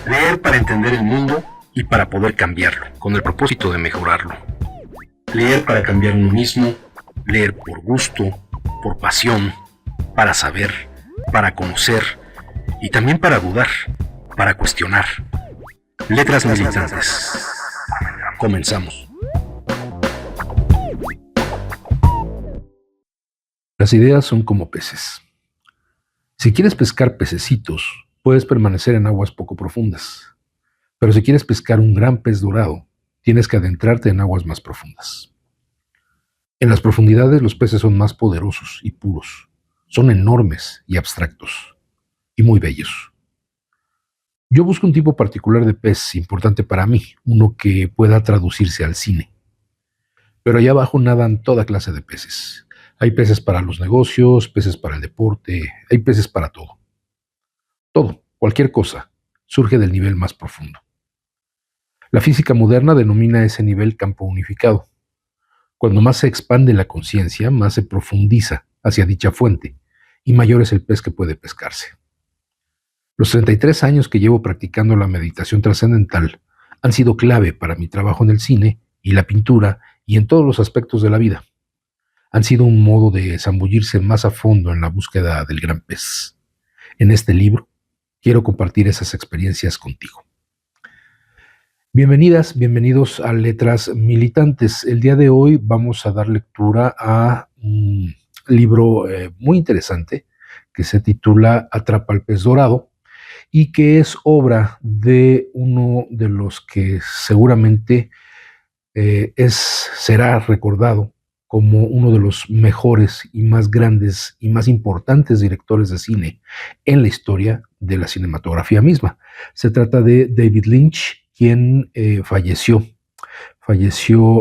Leer para entender el mundo y para poder cambiarlo, con el propósito de mejorarlo. Leer para cambiar uno mismo, leer por gusto, por pasión, para saber, para conocer y también para dudar, para cuestionar. Letras militantes. Comenzamos. Las ideas son como peces. Si quieres pescar pececitos, puedes permanecer en aguas poco profundas. Pero si quieres pescar un gran pez dorado, tienes que adentrarte en aguas más profundas. En las profundidades los peces son más poderosos y puros. Son enormes y abstractos, y muy bellos. Yo busco un tipo particular de pez importante para mí, uno que pueda traducirse al cine. Pero allá abajo nadan toda clase de peces. Hay peces para los negocios, peces para el deporte, hay peces para todo. Todo, cualquier cosa, surge del nivel más profundo. La física moderna denomina ese nivel campo unificado. Cuando más se expande la conciencia, más se profundiza hacia dicha fuente, y mayor es el pez que puede pescarse. Los 33 años que llevo practicando la meditación trascendental han sido clave para mi trabajo en el cine y la pintura y en todos los aspectos de la vida. Han sido un modo de zambullirse más a fondo en la búsqueda del gran pez. En este libro, quiero compartir esas experiencias contigo. Bienvenidas, bienvenidos a Letras Militantes. El día de hoy vamos a dar lectura a un libro muy interesante que se titula Atrapa al pez dorado y que es obra de uno de los que seguramente será recordado como uno de los mejores y más grandes y más importantes directores de cine en la historia de la cinematografía misma. Se trata de David Lynch, quien falleció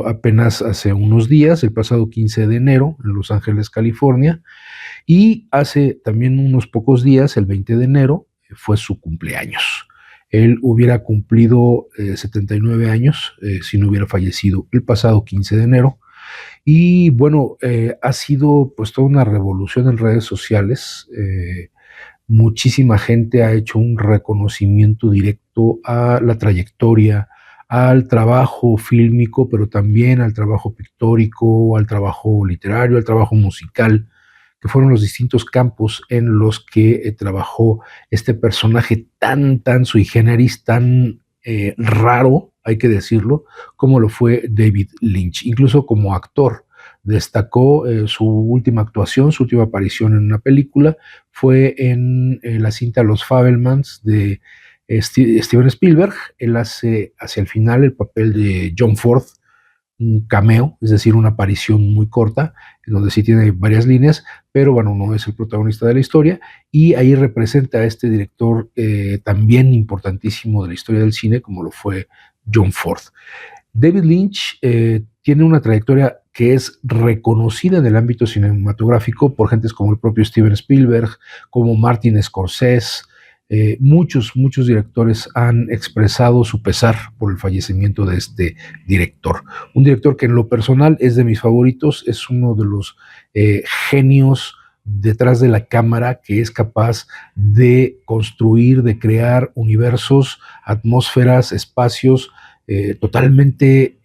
apenas hace unos días, el pasado 15 de enero, en Los Ángeles, California, y hace también unos pocos días, el 20 de enero, fue su cumpleaños. Él hubiera cumplido 79 años si no hubiera fallecido el pasado 15 de enero. Y bueno, ha sido pues toda una revolución en redes sociales. Muchísima gente ha hecho un reconocimiento directo a la trayectoria, al trabajo fílmico, pero también al trabajo pictórico, al trabajo literario, al trabajo musical, que fueron los distintos campos en los que trabajó este personaje tan sui generis, tan raro, hay que decirlo, como lo fue David Lynch. Incluso como actor destacó su última actuación, su última aparición en una película, fue en la cinta Los Fabelmans de Steven Spielberg. Él hace hacia el final el papel de John Ford, un cameo, es decir, una aparición muy corta, en donde sí tiene varias líneas, pero bueno, no es el protagonista de la historia, y ahí representa a este director también importantísimo de la historia del cine, como lo fue John Ford. David Lynch tiene una trayectoria que es reconocida en el ámbito cinematográfico por gentes como el propio Steven Spielberg, como Martin Scorsese. Muchos directores han expresado su pesar por el fallecimiento de este director. Un director que en lo personal es de mis favoritos, es uno de los genios detrás de la cámara que es capaz de construir, de crear universos, atmósferas, espacios totalmente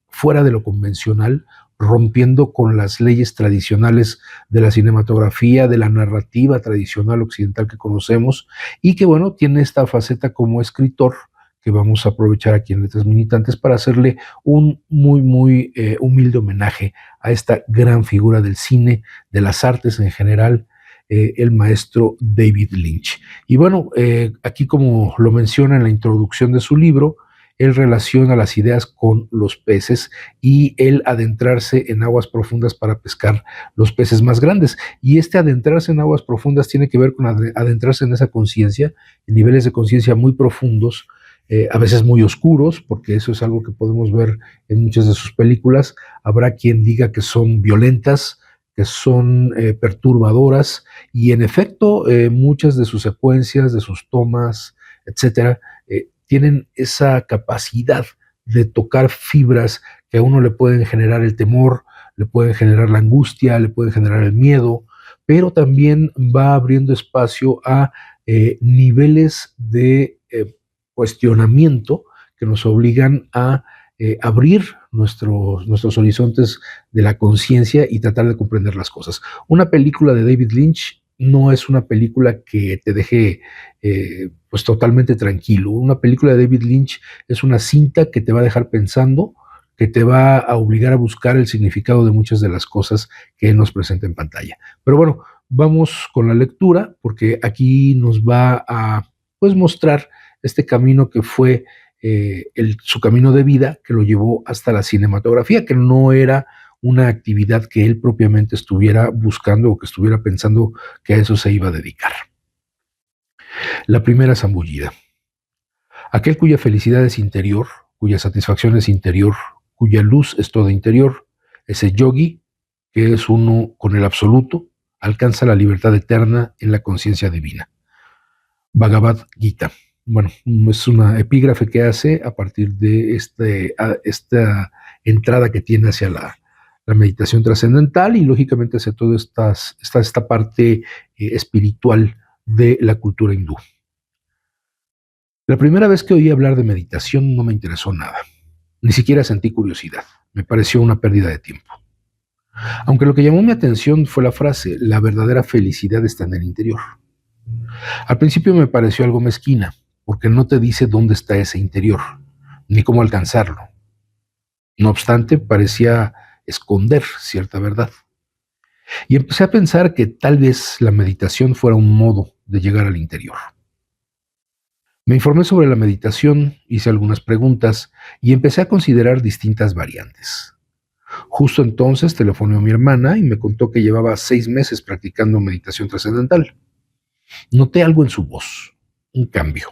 fuera de lo convencional, rompiendo con las leyes tradicionales de la cinematografía, de la narrativa tradicional occidental que conocemos, y que bueno, tiene esta faceta como escritor que vamos a aprovechar aquí en Letras Militantes para hacerle un muy humilde homenaje a esta gran figura del cine, de las artes en general, el maestro David Lynch. Y bueno, aquí como lo menciona en la introducción de su libro, él relaciona las ideas con los peces y el adentrarse en aguas profundas para pescar los peces más grandes. Y este adentrarse en aguas profundas tiene que ver con adentrarse en esa conciencia, en niveles de conciencia muy profundos, a veces muy oscuros, porque eso es algo que podemos ver en muchas de sus películas. Habrá quien diga que son violentas, que son perturbadoras, y en efecto muchas de sus secuencias, de sus tomas, etcétera, tienen esa capacidad de tocar fibras que a uno le pueden generar el temor, le pueden generar la angustia, le pueden generar el miedo, pero también va abriendo espacio a niveles de cuestionamiento que nos obligan a abrir nuestros horizontes de la conciencia y tratar de comprender las cosas. Una película de David Lynch no es una película que te deje pues totalmente tranquilo. Una película de David Lynch es una cinta que te va a dejar pensando, que te va a obligar a buscar el significado de muchas de las cosas que él nos presenta en pantalla. Pero bueno, vamos con la lectura, porque aquí nos va a pues mostrar este camino que fue su camino de vida, que lo llevó hasta la cinematografía, que no era una actividad que él propiamente estuviera buscando o que estuviera pensando que a eso se iba a dedicar. La primera zambullida. Aquel cuya felicidad es interior, cuya satisfacción es interior, cuya luz es toda interior, ese yogi, que es uno con el absoluto, alcanza la libertad eterna en la conciencia divina. Bhagavad Gita. Bueno, es una epígrafe que hace a partir de esta entrada que tiene hacia la meditación trascendental y lógicamente hacia toda esta parte espiritual de la cultura hindú. La primera vez que oí hablar de meditación no me interesó nada, ni siquiera sentí curiosidad, me pareció una pérdida de tiempo. Aunque lo que llamó mi atención fue la frase, la verdadera felicidad está en el interior. Al principio me pareció algo mezquina, porque no te dice dónde está ese interior, ni cómo alcanzarlo. No obstante, parecía esconder cierta verdad. Y empecé a pensar que tal vez la meditación fuera un modo de llegar al interior. Me informé sobre la meditación, hice algunas preguntas y empecé a considerar distintas variantes. Justo entonces telefoneó a mi hermana y me contó que llevaba 6 meses practicando meditación trascendental. Noté algo en su voz, un cambio,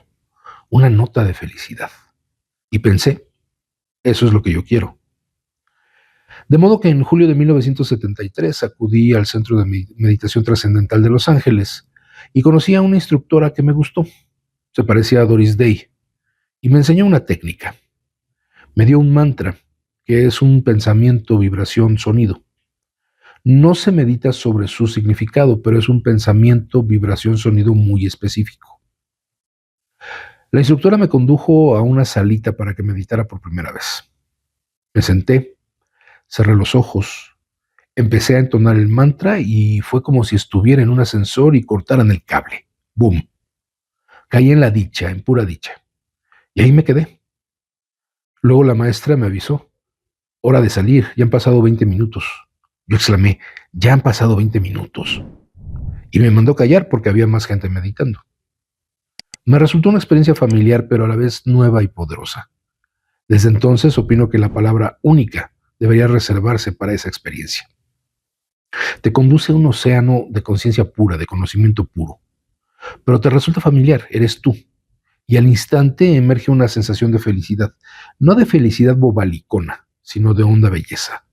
una nota de felicidad. Y pensé, eso es lo que yo quiero. De modo que en julio de 1973 acudí al Centro de Meditación Trascendental de Los Ángeles y conocí a una instructora que me gustó. Se parecía a Doris Day y me enseñó una técnica. Me dio un mantra, que es un pensamiento, vibración, sonido. No se medita sobre su significado, pero es un pensamiento, vibración, sonido muy específico. La instructora me condujo a una salita para que meditara por primera vez. Me senté, cerré los ojos, empecé a entonar el mantra y fue como si estuviera en un ascensor y cortaran el cable. ¡Bum! Caí en la dicha, en pura dicha. Y ahí me quedé. Luego la maestra me avisó. Hora de salir, ya han pasado 20 minutos. Yo exclamé, ya han pasado 20 minutos. Y me mandó callar porque había más gente meditando. Me resultó una experiencia familiar, pero a la vez nueva y poderosa. Desde entonces opino que la palabra única debería reservarse para esa experiencia. Te conduce a un océano de conciencia pura, de conocimiento puro. Pero te resulta familiar, eres tú. Y al instante emerge una sensación de felicidad, no de felicidad bobalicona, sino de honda belleza.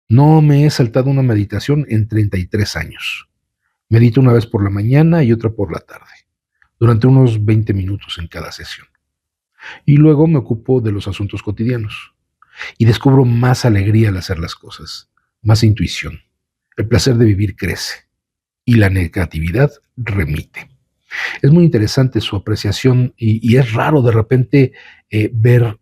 No me he saltado una meditación en 33 años. Medito una vez por la mañana y otra por la tarde, durante unos 20 minutos en cada sesión. Y luego me ocupo de los asuntos cotidianos. Y descubro más alegría al hacer las cosas, más intuición. El placer de vivir crece y la negatividad remite. Es muy interesante su apreciación y es raro de repente ver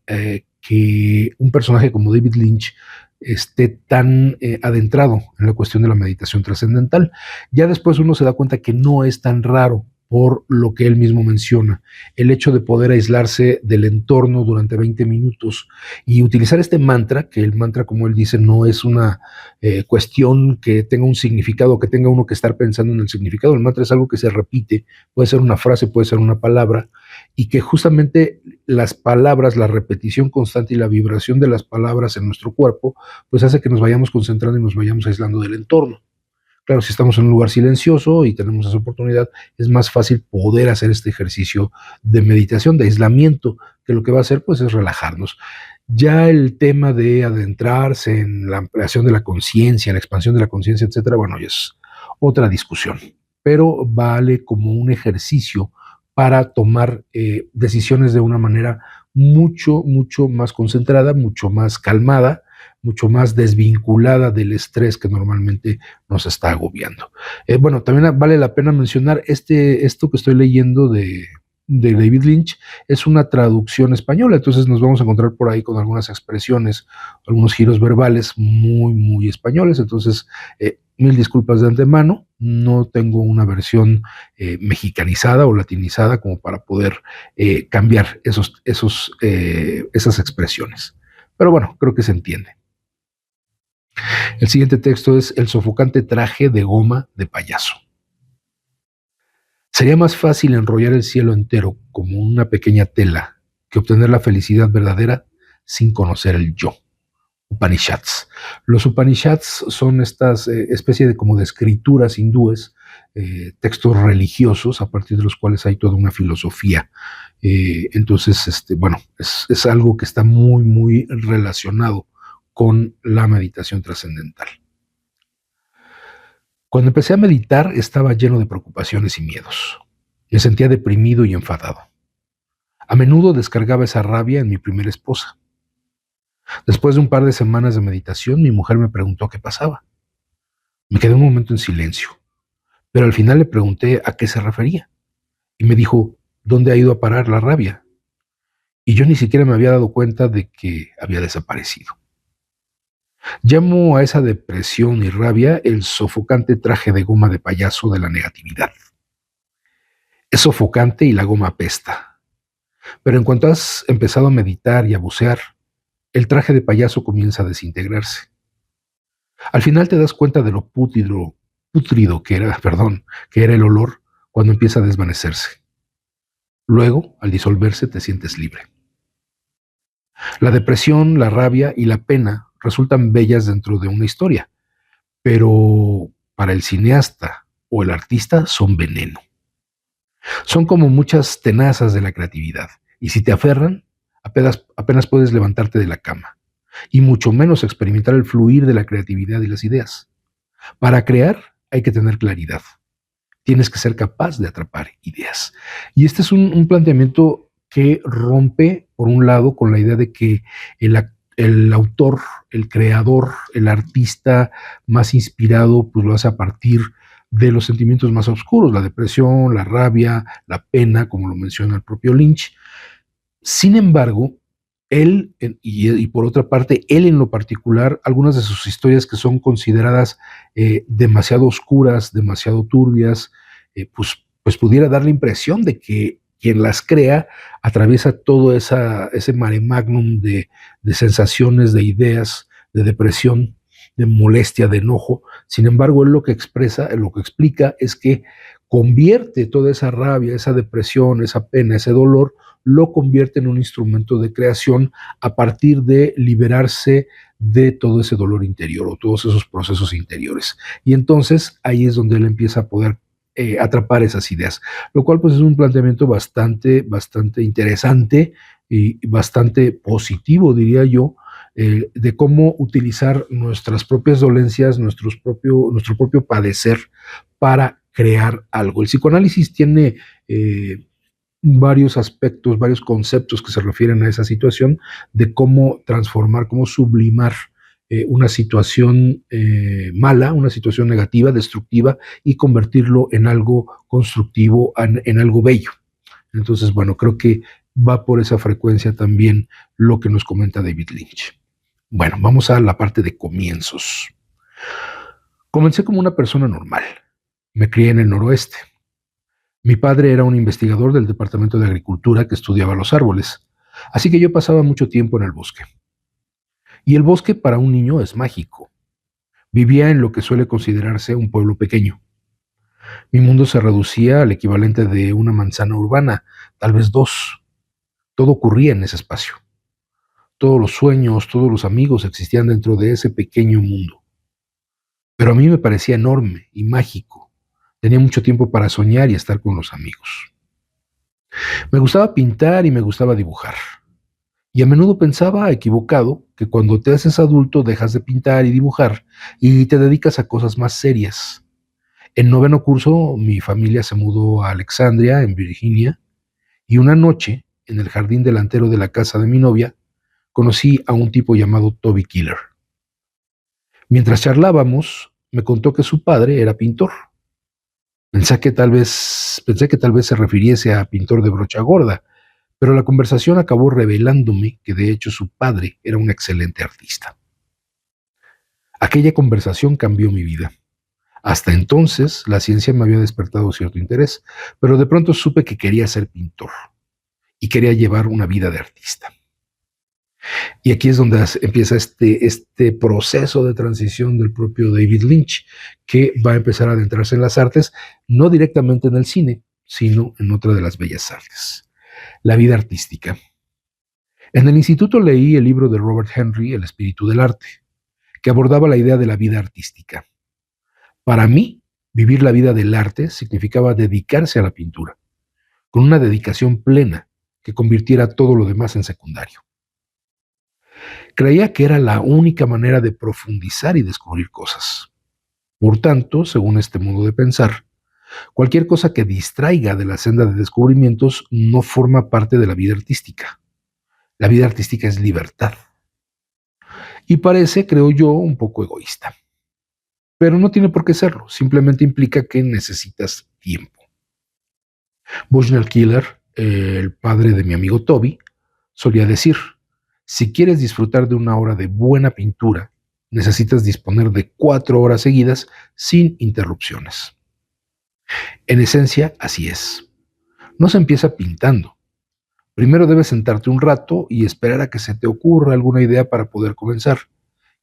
que un personaje como David Lynch esté tan adentrado en la cuestión de la meditación trascendental. Ya después uno se da cuenta que no es tan raro por lo que él mismo menciona, el hecho de poder aislarse del entorno durante 20 minutos y utilizar este mantra, que el mantra, como él dice, no es una cuestión que tenga un significado, que tenga uno que estar pensando en el significado. El mantra es algo que se repite, puede ser una frase, puede ser una palabra, y que justamente las palabras, la repetición constante y la vibración de las palabras en nuestro cuerpo, pues hace que nos vayamos concentrando y nos vayamos aislando del entorno. Claro, si estamos en un lugar silencioso y tenemos esa oportunidad, es más fácil poder hacer este ejercicio de meditación, de aislamiento, que lo que va a hacer pues es relajarnos. Ya el tema de adentrarse en la ampliación de la conciencia, la expansión de la conciencia, etcétera, bueno, ya es otra discusión, pero vale como un ejercicio para tomar decisiones de una manera mucho más concentrada, mucho más calmada, mucho más desvinculada del estrés que normalmente nos está agobiando. Bueno, también vale la pena mencionar esto que estoy leyendo de de David Lynch es una traducción española, entonces nos vamos a encontrar por ahí con algunas expresiones, algunos giros verbales muy, muy españoles, entonces mil disculpas de antemano, no tengo una versión mexicanizada o latinizada como para poder cambiar esas expresiones. Pero bueno, creo que se entiende. El siguiente texto es El sofocante traje de goma de payaso. Sería más fácil enrollar el cielo entero como una pequeña tela que obtener la felicidad verdadera sin conocer el yo. Upanishads. Los Upanishads son estas especie de como de escrituras hindúes, textos religiosos a partir de los cuales hay toda una filosofía. Entonces, bueno, es algo que está muy, muy relacionado con la meditación trascendental. Cuando empecé a meditar estaba lleno de preocupaciones y miedos. Me sentía deprimido y enfadado. A menudo descargaba esa rabia en mi primera esposa. Después de un par de semanas de meditación, mi mujer me preguntó qué pasaba. Me quedé un momento en silencio, pero al final le pregunté a qué se refería. Y me dijo, ¿dónde ha ido a parar la rabia? Y yo ni siquiera me había dado cuenta de que había desaparecido. Llamo a esa depresión y rabia el sofocante traje de goma de payaso de la negatividad. Es sofocante y la goma apesta. Pero en cuanto has empezado a meditar y a bucear, el traje de payaso comienza a desintegrarse. Al final te das cuenta de lo pútrido que era el olor cuando empieza a desvanecerse. Luego, al disolverse, te sientes libre. La depresión, la rabia y la pena resultan bellas dentro de una historia, pero para el cineasta o el artista son veneno. Son como muchas tenazas de la creatividad, y si te aferran, apenas puedes levantarte de la cama, y mucho menos experimentar el fluir de la creatividad y las ideas. Para crear hay que tener claridad. Tienes que ser capaz de atrapar ideas. Y este es un planteamiento que rompe, por un lado, con la idea de que el autor, el creador, el artista más inspirado, pues lo hace a partir de los sentimientos más oscuros, la depresión, la rabia, la pena, como lo menciona el propio Lynch. Sin embargo, él, y por otra parte, él en lo particular, algunas de sus historias que son consideradas demasiado oscuras, demasiado turbias, pues pudiera dar la impresión de que quien las crea atraviesa todo ese mare magnum de sensaciones, de ideas, de depresión, de molestia, de enojo. Sin embargo, él lo que explica es que convierte toda esa rabia, esa depresión, esa pena, ese dolor, lo convierte en un instrumento de creación a partir de liberarse de todo ese dolor interior o todos esos procesos interiores. Y entonces ahí es donde él empieza a poder atrapar esas ideas, lo cual pues es un planteamiento bastante interesante y bastante positivo, diría yo, de cómo utilizar nuestras propias dolencias, nuestro propio padecer para crear algo. El psicoanálisis tiene varios aspectos, varios conceptos que se refieren a esa situación de cómo transformar, cómo sublimar una situación mala, una situación negativa, destructiva, y convertirlo en algo constructivo, en algo bello. Entonces, bueno, creo que va por esa frecuencia también lo que nos comenta David Lynch. Bueno, vamos a la parte de comienzos. Comencé como una persona normal. Me crié en el noroeste. Mi padre era un investigador del Departamento de Agricultura que estudiaba los árboles, así que yo pasaba mucho tiempo en el bosque. Y el bosque para un niño es mágico. Vivía en lo que suele considerarse un pueblo pequeño. Mi mundo se reducía al equivalente de una manzana urbana, tal vez dos. Todo ocurría en ese espacio. Todos los sueños, todos los amigos existían dentro de ese pequeño mundo. Pero a mí me parecía enorme y mágico. Tenía mucho tiempo para soñar y estar con los amigos. Me gustaba pintar y me gustaba dibujar. Y a menudo pensaba, equivocado, que cuando te haces adulto dejas de pintar y dibujar y te dedicas a cosas más serias. En noveno curso, mi familia se mudó a Alexandria, en Virginia, y una noche, en el jardín delantero de la casa de mi novia, conocí a un tipo llamado Toby Killer. Mientras charlábamos, me contó que su padre era pintor. Pensé que tal vez se refiriese a pintor de brocha gorda, pero la conversación acabó revelándome que de hecho su padre era un excelente artista. Aquella conversación cambió mi vida. Hasta entonces la ciencia me había despertado cierto interés, pero de pronto supe que quería ser pintor y quería llevar una vida de artista. Y aquí es donde empieza este proceso de transición del propio David Lynch, que va a empezar a adentrarse en las artes, no directamente en el cine, sino en otra de las bellas artes, la vida artística. En el instituto leí el libro de Robert Henry, El espíritu del arte, que abordaba la idea de la vida artística. Para mí, vivir la vida del arte significaba dedicarse a la pintura, con una dedicación plena que convirtiera todo lo demás en secundario. Creía que era la única manera de profundizar y descubrir cosas. Por tanto, según este modo de pensar, cualquier cosa que distraiga de la senda de descubrimientos no forma parte de la vida artística. La vida artística es libertad. Y parece, creo yo, un poco egoísta. Pero no tiene por qué serlo, simplemente implica que necesitas tiempo. Bushnell Killer, el padre de mi amigo Toby, solía decir: si quieres disfrutar de una hora de buena pintura, necesitas disponer de 4 horas seguidas sin interrupciones. En esencia, así es. No se empieza pintando. Primero debes sentarte un rato y esperar a que se te ocurra alguna idea para poder comenzar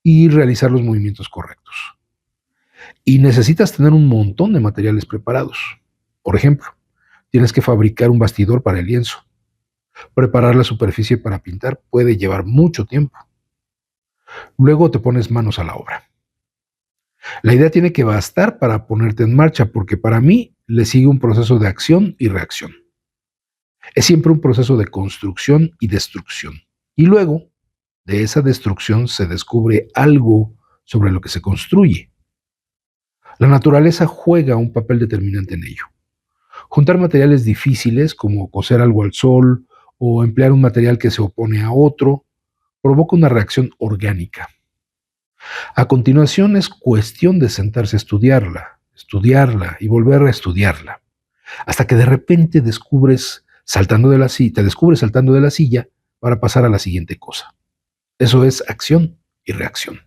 y realizar los movimientos correctos. Y necesitas tener un montón de materiales preparados. Por ejemplo, tienes que fabricar un bastidor para el lienzo. Preparar la superficie para pintar puede llevar mucho tiempo. Luego te pones manos a la obra. La idea tiene que bastar para ponerte en marcha, porque para mí le sigue un proceso de acción y reacción. Es siempre un proceso de construcción y destrucción. Y luego, de esa destrucción se descubre algo sobre lo que se construye. La naturaleza juega un papel determinante en ello. Juntar materiales difíciles, como coser algo al sol o emplear un material que se opone a otro, provoca una reacción orgánica. A continuación es cuestión de sentarse a estudiarla y volver a estudiarla, hasta que de repente te descubres saltando de la silla para pasar a la siguiente cosa. Eso es acción y reacción.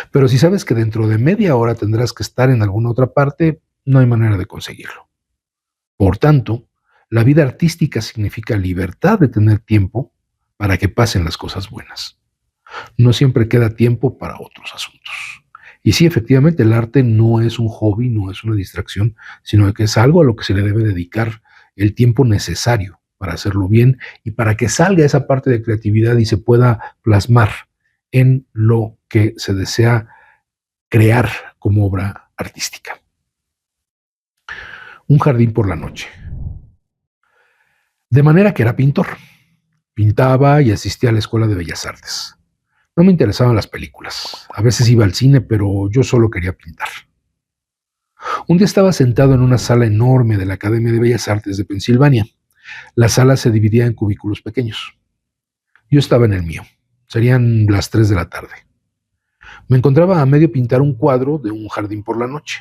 Pero si sabes que dentro de media hora tendrás que estar en alguna otra parte, no hay manera de conseguirlo. Por tanto, la vida artística significa libertad de tener tiempo para que pasen las cosas buenas. No siempre queda tiempo para otros asuntos. Y sí, efectivamente, el arte no es un hobby, no es una distracción, sino que es algo a lo que se le debe dedicar el tiempo necesario para hacerlo bien y para que salga esa parte de creatividad y se pueda plasmar en lo que se desea crear como obra artística. Un jardín por la noche. De manera que era pintor. Pintaba y asistía a la Escuela de Bellas Artes. No me interesaban las películas. A veces iba al cine, pero yo solo quería pintar. Un día estaba sentado en una sala enorme de la Academia de Bellas Artes de Pensilvania. La sala se dividía en cubículos pequeños. Yo estaba en el mío. Serían las 3 de la tarde. Me encontraba a medio pintar un cuadro de un jardín por la noche.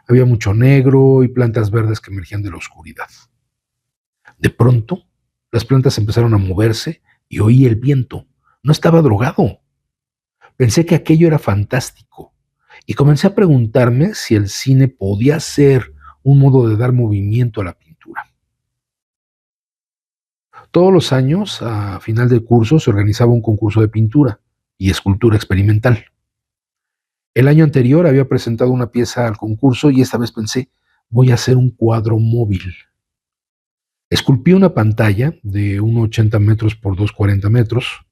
Había mucho negro y plantas verdes que emergían de la oscuridad. De pronto, las plantas empezaron a moverse y oí el viento. No estaba drogado. Pensé que aquello era fantástico y comencé a preguntarme si el cine podía ser un modo de dar movimiento a la pintura. Todos los años, a final del curso, se organizaba un concurso de pintura y escultura experimental. El año anterior había presentado una pieza al concurso y esta vez pensé, voy a hacer un cuadro móvil. Esculpí una pantalla de 1,80 metros por 2,40 metros,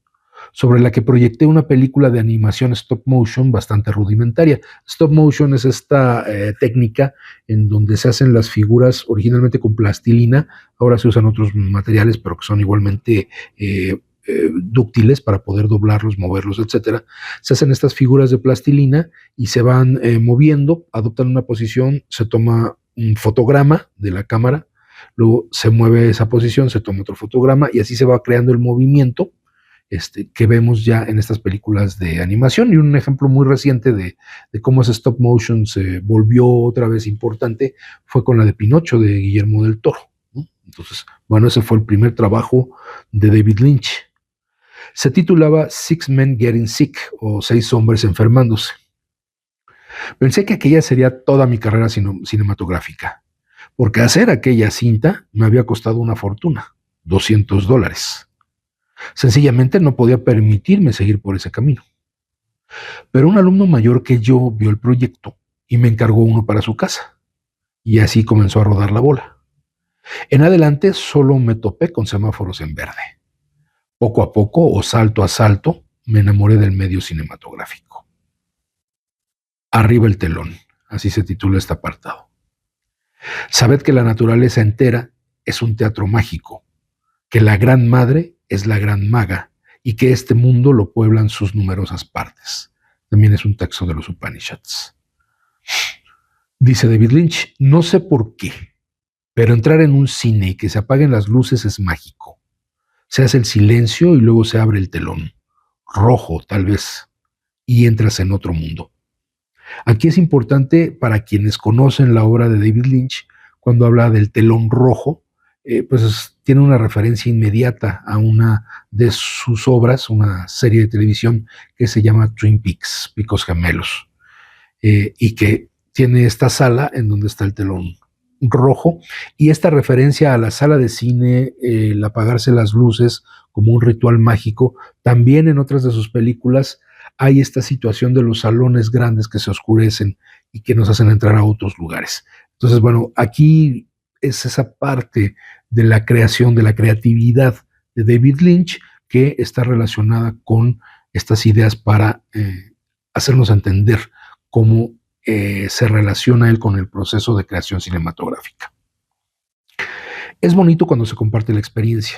sobre la que proyecté una película de animación stop motion bastante rudimentaria. Stop motion es esta técnica en donde se hacen las figuras originalmente con plastilina, ahora se usan otros materiales, pero que son igualmente dúctiles para poder doblarlos, moverlos, etcétera. Se hacen estas figuras de plastilina y se van moviendo, adoptan una posición, se toma un fotograma de la cámara, luego se mueve esa posición, se toma otro fotograma y así se va creando el movimiento. que vemos ya en estas películas de animación. Y un ejemplo muy reciente de cómo ese stop motion se volvió otra vez importante fue con la de Pinocho de Guillermo del Toro, ¿no? Entonces, bueno, ese fue el primer trabajo de David Lynch. Se titulaba Six Men Getting Sick, o Seis Hombres Enfermándose. Pensé que aquella sería toda mi carrera cinematográfica, porque hacer aquella cinta me había costado una fortuna, $200. Sencillamente no podía permitirme seguir por ese camino. Pero un alumno mayor que yo vio el proyecto y me encargó uno para su casa. Y así comenzó a rodar la bola. En adelante solo me topé con semáforos en verde. Poco a poco, o salto a salto, me enamoré del medio cinematográfico. Arriba el telón, así se titula este apartado. Sabed que la naturaleza entera es un teatro mágico, que la Gran Madre es la Gran Maga y que este mundo lo pueblan sus numerosas partes. También es un texto de los Upanishads. Dice David Lynch, no sé por qué, pero entrar en un cine y que se apaguen las luces es mágico. Se hace el silencio y luego se abre el telón, rojo tal vez, y entras en otro mundo. Aquí es importante para quienes conocen la obra de David Lynch, cuando habla del telón rojo, pues tiene una referencia inmediata a una de sus obras, una serie de televisión que se llama Twin Peaks, Picos Gemelos, y que tiene esta sala en donde está el telón rojo, y esta referencia a la sala de cine, el apagarse las luces como un ritual mágico. También en otras de sus películas hay esta situación de los salones grandes que se oscurecen y que nos hacen entrar a otros lugares. Entonces, bueno, aquí es esa parte de la creación, de la creatividad de David Lynch, que está relacionada con estas ideas para hacernos entender cómo se relaciona él con el proceso de creación cinematográfica. Es bonito cuando se comparte la experiencia.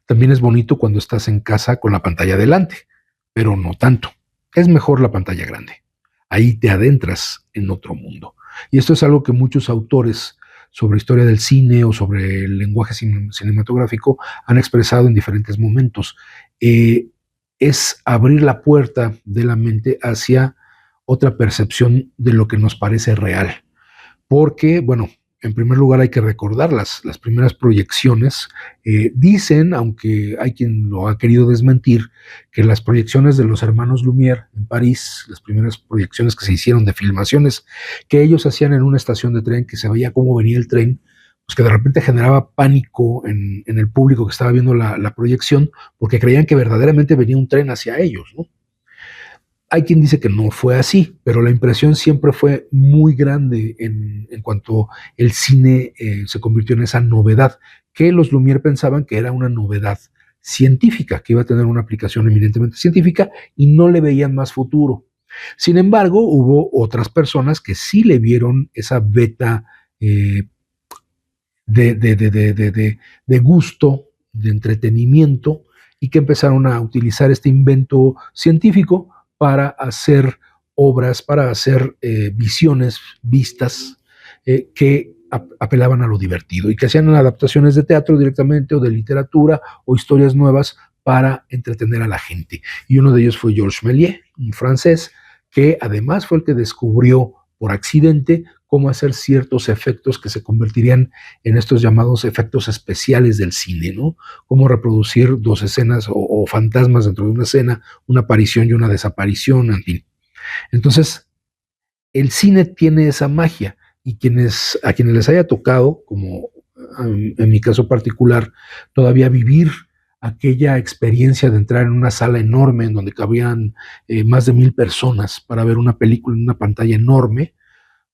También es bonito cuando estás en casa con la pantalla delante, pero no tanto. Es mejor la pantalla grande. Ahí te adentras en otro mundo. Y esto es algo que muchos autores sobre historia del cine o sobre el lenguaje cinematográfico han expresado en diferentes momentos. Es abrir la puerta de la mente hacia otra percepción de lo que nos parece real. Porque, bueno, en primer lugar hay que recordar las primeras proyecciones. Dicen, aunque hay quien lo ha querido desmentir, que las proyecciones de los hermanos Lumière en París, las primeras proyecciones que se hicieron de filmaciones que ellos hacían en una estación de tren, que se veía cómo venía el tren, pues que de repente generaba pánico en el público que estaba viendo la proyección, porque creían que verdaderamente venía un tren hacia ellos, ¿no? Hay quien dice que no fue así, pero la impresión siempre fue muy grande en cuanto el cine se convirtió en esa novedad, que los Lumière pensaban que era una novedad científica, que iba a tener una aplicación eminentemente científica y no le veían más futuro. Sin embargo, hubo otras personas que sí le vieron esa beta de gusto, de entretenimiento, y que empezaron a utilizar este invento científico para hacer obras, para hacer visiones, vistas, que apelaban a lo divertido y que hacían adaptaciones de teatro directamente o de literatura o historias nuevas para entretener a la gente. Y uno de ellos fue Georges Méliès, un francés, que además fue el que descubrió por accidente cómo hacer ciertos efectos que se convertirían en estos llamados efectos especiales del cine, ¿no? Cómo reproducir dos escenas o fantasmas dentro de una escena, una aparición y una desaparición, en fin. Entonces, el cine tiene esa magia y a quienes les haya tocado, como en mi caso particular, todavía vivir aquella experiencia de entrar en una sala enorme en donde cabían más de 1,000 personas para ver una película en una pantalla enorme,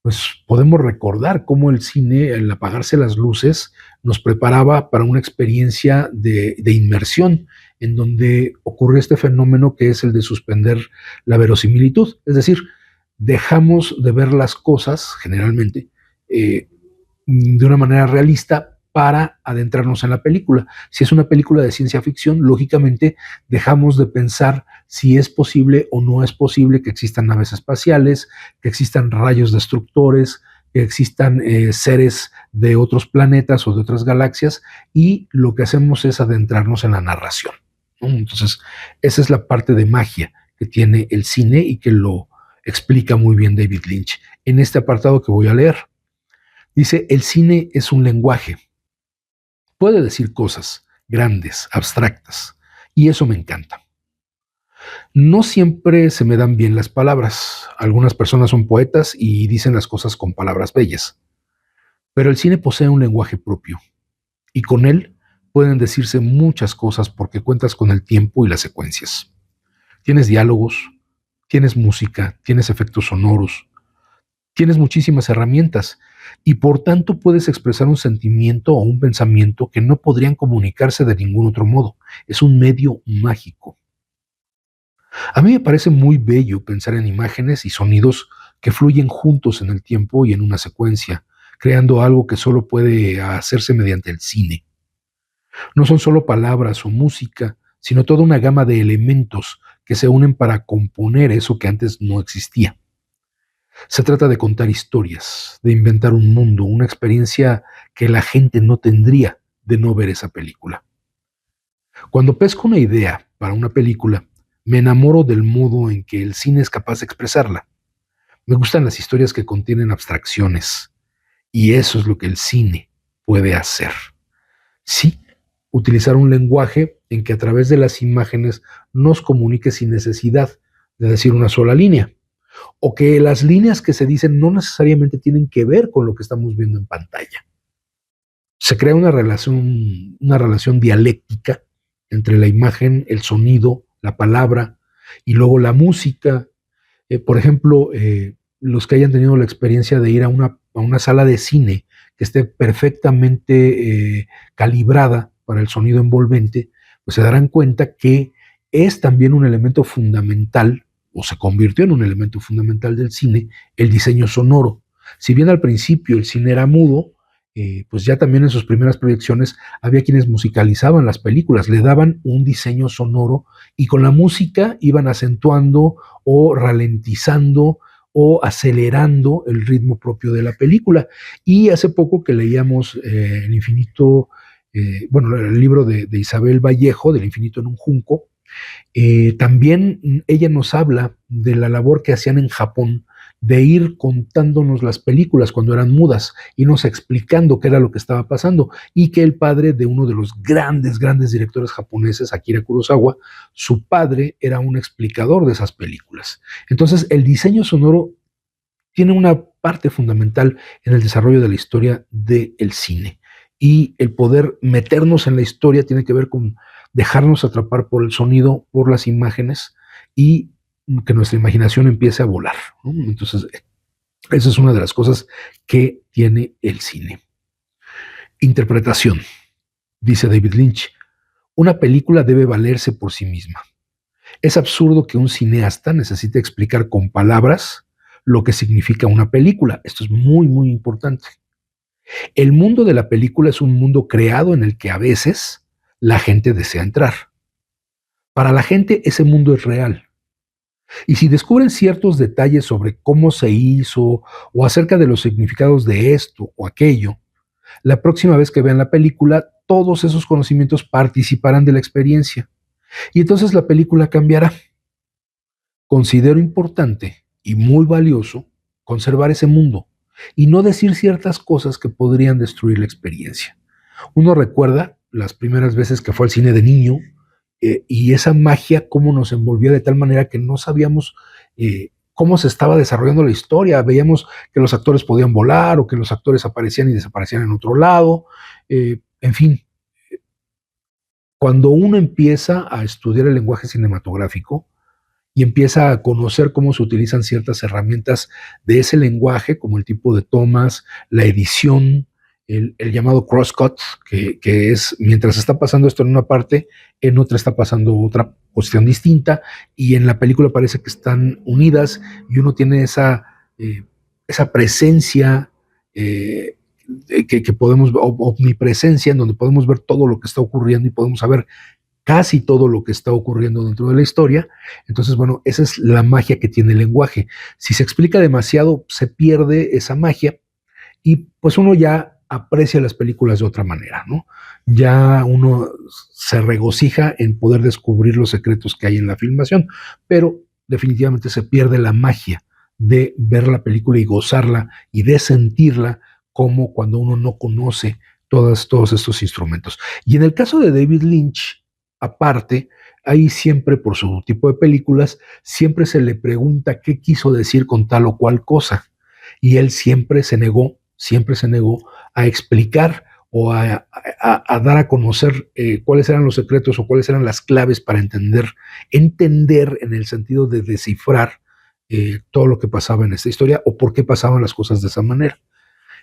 pues podemos recordar cómo el cine, al apagarse las luces, nos preparaba para una experiencia de inmersión, en donde ocurre este fenómeno que es el de suspender la verosimilitud. Es decir, dejamos de ver las cosas, generalmente, de una manera realista para adentrarnos en la película. Si es una película de ciencia ficción, lógicamente dejamos de pensar si es posible o no es posible que existan naves espaciales, que existan rayos destructores, que existan seres de otros planetas o de otras galaxias, y lo que hacemos es adentrarnos en la narración, ¿no? Entonces, esa es la parte de magia que tiene el cine y que lo explica muy bien David Lynch. En este apartado que voy a leer, dice, el cine es un lenguaje. Puede decir cosas grandes, abstractas, y eso me encanta. No siempre se me dan bien las palabras. Algunas personas son poetas y dicen las cosas con palabras bellas. Pero el cine posee un lenguaje propio, y con él pueden decirse muchas cosas porque cuentas con el tiempo y las secuencias. Tienes diálogos, tienes música, tienes efectos sonoros, tienes muchísimas herramientas y por tanto puedes expresar un sentimiento o un pensamiento que no podrían comunicarse de ningún otro modo. Es un medio mágico. A mí me parece muy bello pensar en imágenes y sonidos que fluyen juntos en el tiempo y en una secuencia, creando algo que solo puede hacerse mediante el cine. No son solo palabras o música, sino toda una gama de elementos que se unen para componer eso que antes no existía. Se trata de contar historias, de inventar un mundo, una experiencia que la gente no tendría de no ver esa película. Cuando pesco una idea para una película, me enamoro del modo en que el cine es capaz de expresarla. Me gustan las historias que contienen abstracciones, y eso es lo que el cine puede hacer. Sí, utilizar un lenguaje en que a través de las imágenes nos comunique sin necesidad de decir una sola línea, o que las líneas que se dicen no necesariamente tienen que ver con lo que estamos viendo en pantalla. Se crea una relación dialéctica entre la imagen, el sonido, la palabra y luego la música. Por ejemplo, los que hayan tenido la experiencia de ir a una sala de cine que esté perfectamente calibrada para el sonido envolvente, pues se darán cuenta que es también un elemento fundamental, o se convirtió en un elemento fundamental del cine, el diseño sonoro. Si bien al principio el cine era mudo, pues ya también en sus primeras proyecciones había quienes musicalizaban las películas, le daban un diseño sonoro y con la música iban acentuando o ralentizando o acelerando el ritmo propio de la película. Y hace poco que leíamos El infinito, el libro de Isabel Vallejo, del infinito en un junco, también ella nos habla de la labor que hacían en Japón de ir contándonos las películas cuando eran mudas y nos explicando qué era lo que estaba pasando y que el padre de uno de los grandes directores japoneses, Akira Kurosawa, su padre era un explicador de esas películas. Entonces, el diseño sonoro tiene una parte fundamental en el desarrollo de la historia del cine y el poder meternos en la historia tiene que ver con dejarnos atrapar por el sonido, por las imágenes y que nuestra imaginación empiece a volar, ¿no? Entonces, esa es una de las cosas que tiene el cine. Interpretación. Dice David Lynch, una película debe valerse por sí misma. Es absurdo que un cineasta necesite explicar con palabras lo que significa una película. Esto es muy importante. El mundo de la película es un mundo creado en el que a veces la gente desea entrar. Para la gente ese mundo es real. Y si descubren ciertos detalles sobre cómo se hizo o acerca de los significados de esto o aquello, la próxima vez que vean la película, todos esos conocimientos participarán de la experiencia. Y entonces la película cambiará. Considero importante y muy valioso conservar ese mundo y no decir ciertas cosas que podrían destruir la experiencia. Uno recuerda las primeras veces que fue al cine de niño, y esa magia cómo nos envolvía de tal manera que no sabíamos cómo se estaba desarrollando la historia. Veíamos que los actores podían volar o que los actores aparecían y desaparecían en otro lado. En fin, cuando uno empieza a estudiar el lenguaje cinematográfico y empieza a conocer cómo se utilizan ciertas herramientas de ese lenguaje, como el tipo de tomas, la edición, el llamado crosscut, que es mientras está pasando esto en una parte, en otra está pasando otra cuestión distinta, y en la película parece que están unidas, y uno tiene esa presencia que podemos, omnipresencia, en donde podemos ver todo lo que está ocurriendo y podemos saber casi todo lo que está ocurriendo dentro de la historia. Entonces, bueno, esa es la magia que tiene el lenguaje. Si se explica demasiado, se pierde esa magia, y pues uno ya aprecia las películas de otra manera, ¿no? Ya uno se regocija en poder descubrir los secretos que hay en la filmación, pero definitivamente se pierde la magia de ver la película y gozarla y de sentirla como cuando uno no conoce todos estos instrumentos. Y en el caso de David Lynch, aparte, ahí siempre por su tipo de películas, siempre se le pregunta qué quiso decir con tal o cual cosa. Y él siempre se negó a explicar o a dar a conocer cuáles eran los secretos o cuáles eran las claves para entender en el sentido de descifrar todo lo que pasaba en esta historia o por qué pasaban las cosas de esa manera.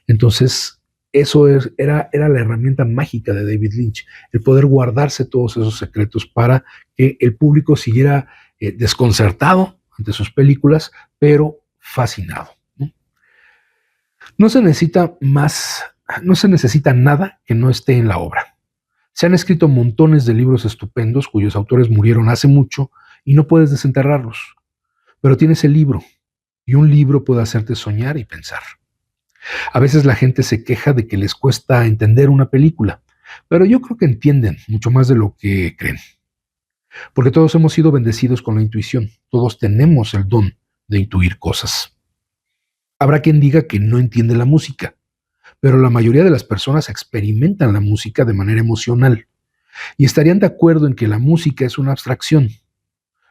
Entonces, era la herramienta mágica de David Lynch, el poder guardarse todos esos secretos para que el público siguiera desconcertado ante sus películas, pero fascinado. No se necesita más, no se necesita nada que no esté en la obra. Se han escrito montones de libros estupendos cuyos autores murieron hace mucho y no puedes desenterrarlos. Pero tienes el libro, y un libro puede hacerte soñar y pensar. A veces la gente se queja de que les cuesta entender una película, pero yo creo que entienden mucho más de lo que creen. Porque todos hemos sido bendecidos con la intuición, todos tenemos el don de intuir cosas. Habrá quien diga que no entiende la música, pero la mayoría de las personas experimentan la música de manera emocional y estarían de acuerdo en que la música es una abstracción.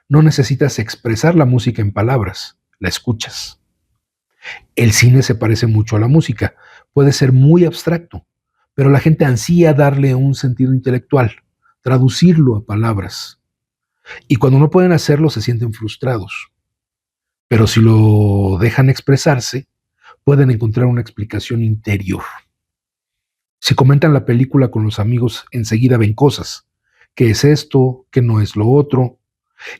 No necesitas expresar la música en palabras, la escuchas. El cine se parece mucho a la música, puede ser muy abstracto, pero la gente ansía darle un sentido intelectual, traducirlo a palabras. Y cuando no pueden hacerlo se sienten frustrados. Pero si lo dejan expresarse, pueden encontrar una explicación interior. Si comentan la película con los amigos, enseguida ven cosas. ¿Qué es esto? ¿Qué no es lo otro?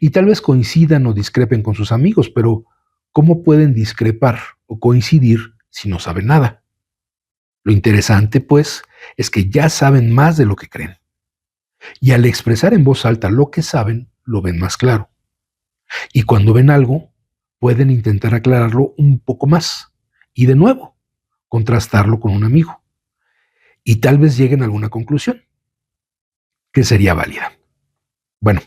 Y tal vez coincidan o discrepen con sus amigos, pero ¿cómo pueden discrepar o coincidir si no saben nada? Lo interesante, pues, es que ya saben más de lo que creen. Y al expresar en voz alta lo que saben, lo ven más claro. Y cuando ven algo, pueden intentar aclararlo un poco más. Y de nuevo, contrastarlo con un amigo. Y tal vez lleguen a alguna conclusión que sería válida. Bueno,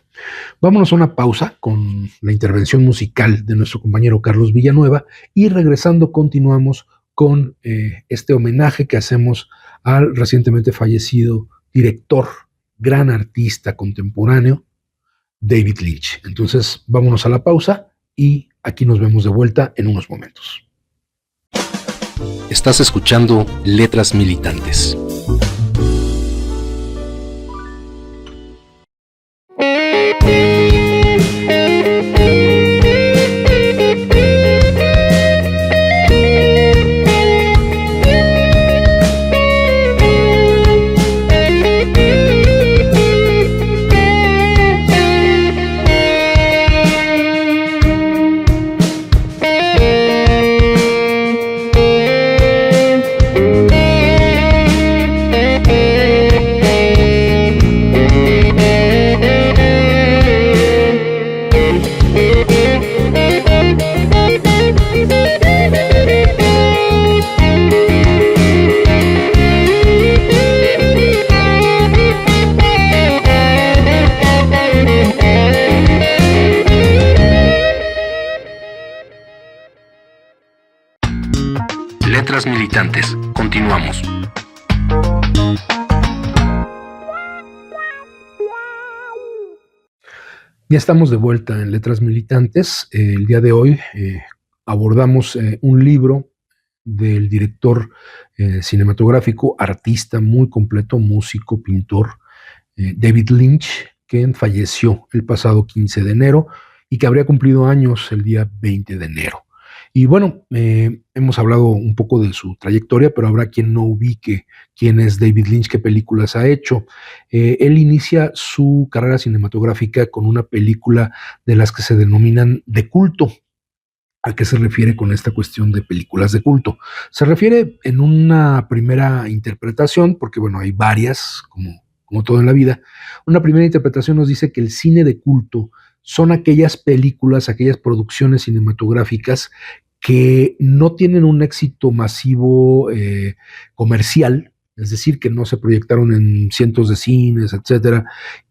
vámonos a una pausa con la intervención musical de nuestro compañero Carlos Villanueva y regresando continuamos con este homenaje que hacemos al recientemente fallecido director, gran artista contemporáneo, David Lynch. Entonces, vámonos a la pausa y aquí nos vemos de vuelta en unos momentos. Estás escuchando Letras Militantes. Letras Militantes. Continuamos. Ya estamos de vuelta en Letras Militantes. El día de hoy abordamos un libro del director cinematográfico, artista muy completo, músico, pintor, David Lynch, quien falleció el pasado 15 de enero y que habría cumplido años el día 20 de enero. Y bueno, hemos hablado un poco de su trayectoria, pero habrá quien no ubique quién es David Lynch, qué películas ha hecho. Él inicia su carrera cinematográfica con una película de las que se denominan de culto. ¿A qué se refiere con esta cuestión de películas de culto? Se refiere en una primera interpretación, porque bueno, hay varias, como todo en la vida. Una primera interpretación nos dice que el cine de culto son aquellas películas, aquellas producciones cinematográficas que no tienen un éxito masivo comercial, es decir, que no se proyectaron en cientos de cines, etcétera,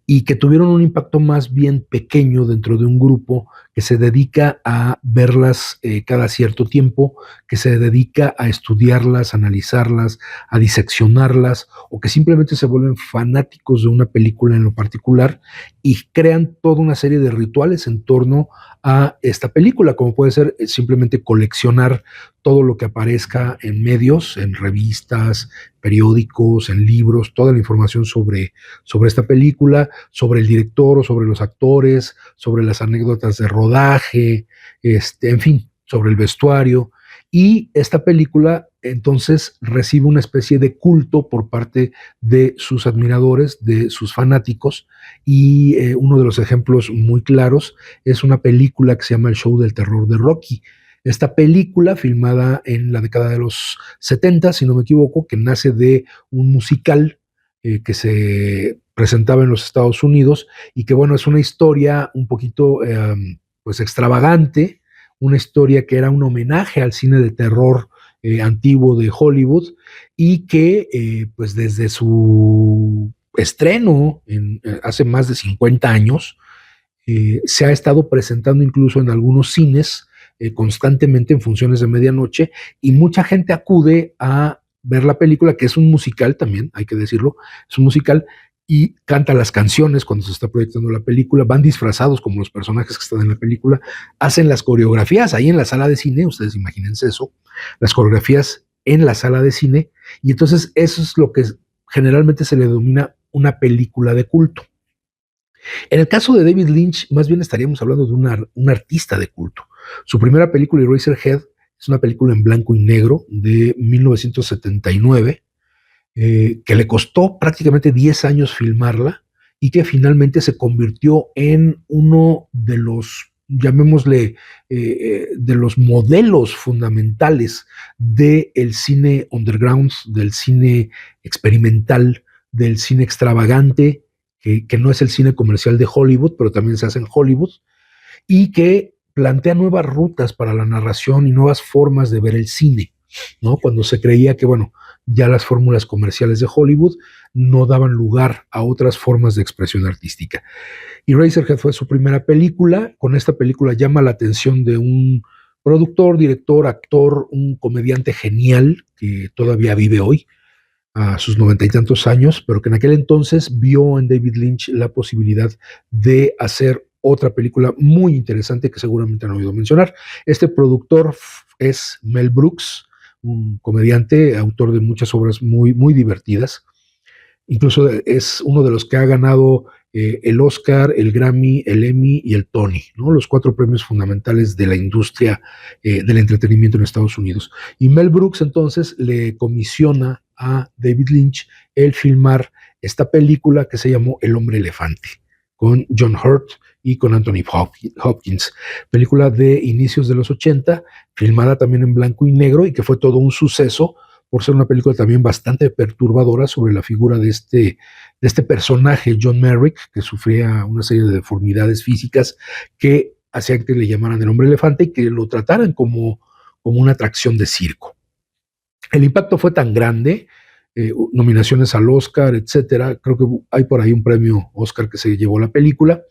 y que tuvieron un impacto más bien pequeño dentro de un grupo que se dedica a verlas cada cierto tiempo, que se dedica a estudiarlas, a analizarlas, a diseccionarlas, o que simplemente se vuelven fanáticos de una película en lo particular y crean toda una serie de rituales en torno a esta película, como puede ser simplemente coleccionar todo lo que aparezca en medios, en revistas, periódicos, en libros, toda la información sobre esta película, sobre el director o sobre los actores, sobre las anécdotas de rodaje, en fin, sobre el vestuario. Y esta película entonces recibe una especie de culto por parte de sus admiradores, de sus fanáticos, y uno de los ejemplos muy claros es una película que se llama El Show del Terror de Rocky. Esta película, filmada en la década de los 70, si no me equivoco, que nace de un musical que se presentaba en los Estados Unidos y que, bueno, es una historia un poquito, pues, extravagante, una historia que era un homenaje al cine de terror antiguo de Hollywood y que, pues, desde su estreno hace más de 50 años, se ha estado presentando incluso en algunos cines constantemente en funciones de medianoche y mucha gente acude a ver la película, que es un musical también, hay que decirlo, es un musical y canta las canciones cuando se está proyectando la película, van disfrazados como los personajes que están en la película, hacen las coreografías ahí en la sala de cine, ustedes imagínense eso, las coreografías en la sala de cine, y entonces eso es lo que generalmente se le denomina una película de culto. En el caso de David Lynch, más bien estaríamos hablando de un artista de culto. Su primera película, Eraserhead, es una película en blanco y negro de 1979, que le costó prácticamente 10 años filmarla y que finalmente se convirtió en uno de los, llamémosle, de los modelos fundamentales del cine underground, del cine experimental, del cine extravagante, que no es el cine comercial de Hollywood, pero también se hace en Hollywood, y que plantea nuevas rutas para la narración y nuevas formas de ver el cine, ¿no? Cuando se creía que, bueno, ya las fórmulas comerciales de Hollywood no daban lugar a otras formas de expresión artística. Eraserhead fue su primera película. Con esta película llama la atención de un productor, director, actor, un comediante genial que todavía vive hoy, a sus 90 y tantos años, pero que en aquel entonces vio en David Lynch la posibilidad de hacer otra película muy interesante que seguramente han oído mencionar. Este productor es Mel Brooks, un comediante, autor de muchas obras muy, muy divertidas. Incluso es uno de los que ha ganado el Oscar, el Grammy, el Emmy y el Tony, ¿no? Los 4 premios fundamentales de la industria del entretenimiento en Estados Unidos. Y Mel Brooks entonces le comisiona a David Lynch el filmar esta película que se llamó El Hombre Elefante, con John Hurt y con Anthony Hopkins. Película de inicios de los 80, filmada también en blanco y negro y que fue todo un suceso por ser una película también bastante perturbadora sobre la figura de este personaje, John Merrick, que sufría una serie de deformidades físicas que hacían que le llamaran el hombre elefante y que lo trataran como una atracción de circo. El impacto fue tan grande, nominaciones al Oscar, etcétera, creo que hay por ahí un premio Oscar que se llevó la película,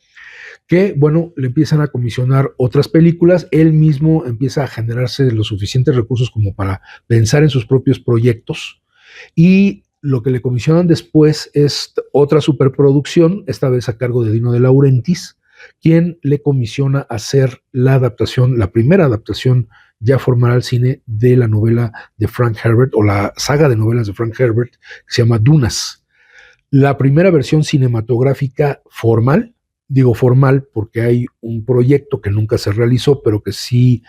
que, bueno, le empiezan a comisionar otras películas, él mismo empieza a generarse los suficientes recursos como para pensar en sus propios proyectos, y lo que le comisionan después es otra superproducción, esta vez a cargo de Dino De Laurentiis, quien le comisiona hacer la adaptación, la primera adaptación ya formal al cine de la novela de Frank Herbert, o la saga de novelas de Frank Herbert, que se llama Dunas. La primera versión cinematográfica formal, digo formal porque hay un proyecto que nunca se realizó, pero que sí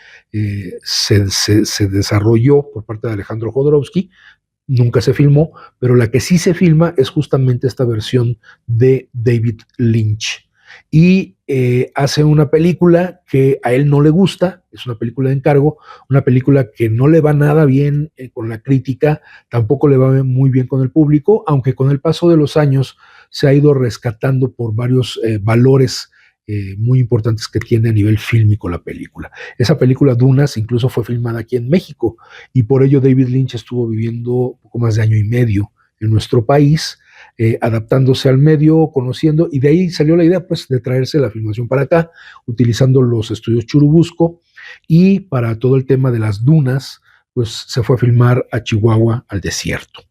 se desarrolló por parte de Alejandro Jodorowsky, nunca se filmó, pero la que sí se filma es justamente esta versión de David Lynch. Y hace una película que a él no le gusta, es una película de encargo, una película que no le va nada bien con la crítica, tampoco le va muy bien con el público, aunque con el paso de los años se ha ido rescatando por varios valores muy importantes que tiene a nivel fílmico la película. Esa película Dunas incluso fue filmada aquí en México y por ello David Lynch estuvo viviendo poco más de año y medio en nuestro país, adaptándose al medio, conociendo, y de ahí salió la idea pues de traerse la filmación para acá, utilizando los estudios Churubusco, y para todo el tema de las dunas, pues se fue a filmar a Chihuahua, al desierto.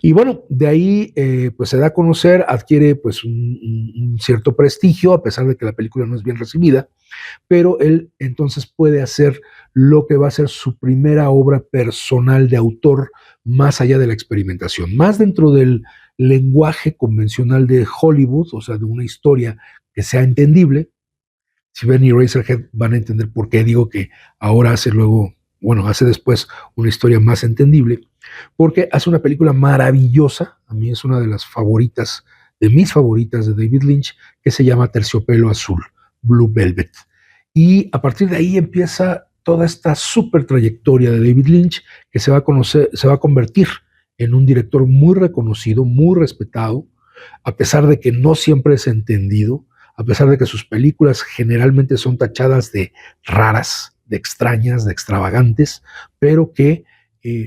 Y bueno, de ahí pues se da a conocer, adquiere pues un cierto prestigio, a pesar de que la película no es bien recibida, pero él entonces puede hacer lo que va a ser su primera obra personal de autor, más allá de la experimentación, más dentro del lenguaje convencional de Hollywood, o sea, de una historia que sea entendible. Si ven Eraserhead van a entender por qué digo que ahora hace después una historia más entendible, porque hace una película maravillosa, a mí es una de las favoritas, de mis favoritas de David Lynch, que se llama Terciopelo Azul, Blue Velvet. Y a partir de ahí empieza toda esta súper trayectoria de David Lynch, que se va a convertir en un director muy reconocido, muy respetado, a pesar de que no siempre es entendido, a pesar de que sus películas generalmente son tachadas de raras, de extrañas, de extravagantes, pero que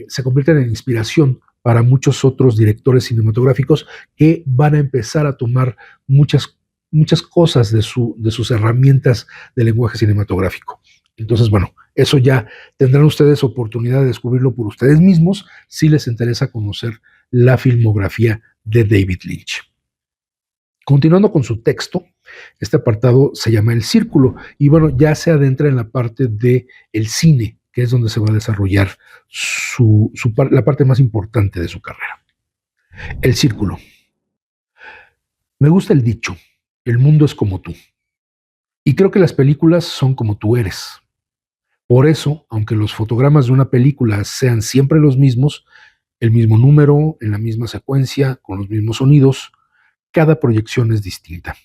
se convierten en inspiración para muchos otros directores cinematográficos que van a empezar a tomar muchas cosas de sus herramientas de lenguaje cinematográfico. Entonces, bueno, eso ya tendrán ustedes oportunidad de descubrirlo por ustedes mismos si les interesa conocer la filmografía de David Lynch. Continuando con su texto, este apartado se llama El Círculo y bueno, ya se adentra en la parte del cine, que es donde se va a desarrollar la parte más importante de su carrera. El Círculo. Me gusta el dicho, el mundo es como tú. Y creo que las películas son como tú eres. Por eso, aunque los fotogramas de una película sean siempre los mismos, el mismo número, en la misma secuencia, con los mismos sonidos, cada proyección es distinta.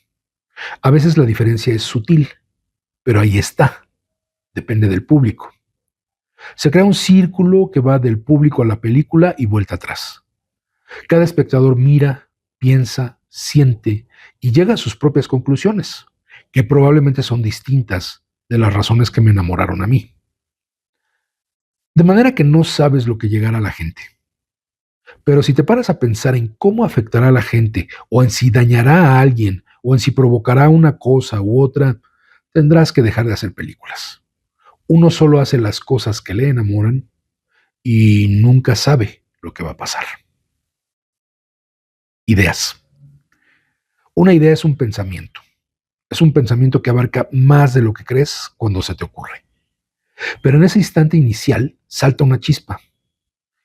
A veces la diferencia es sutil, pero ahí está. Depende del público. Se crea un círculo que va del público a la película y vuelta atrás. Cada espectador mira, piensa, siente y llega a sus propias conclusiones, que probablemente son distintas de las razones que me enamoraron a mí. De manera que no sabes lo que llegará a la gente. Pero si te paras a pensar en cómo afectará a la gente, o en si dañará a alguien, o en si provocará una cosa u otra, tendrás que dejar de hacer películas. Uno solo hace las cosas que le enamoran y nunca sabe lo que va a pasar. Ideas. Una idea es un pensamiento. Es un pensamiento que abarca más de lo que crees cuando se te ocurre. Pero en ese instante inicial salta una chispa.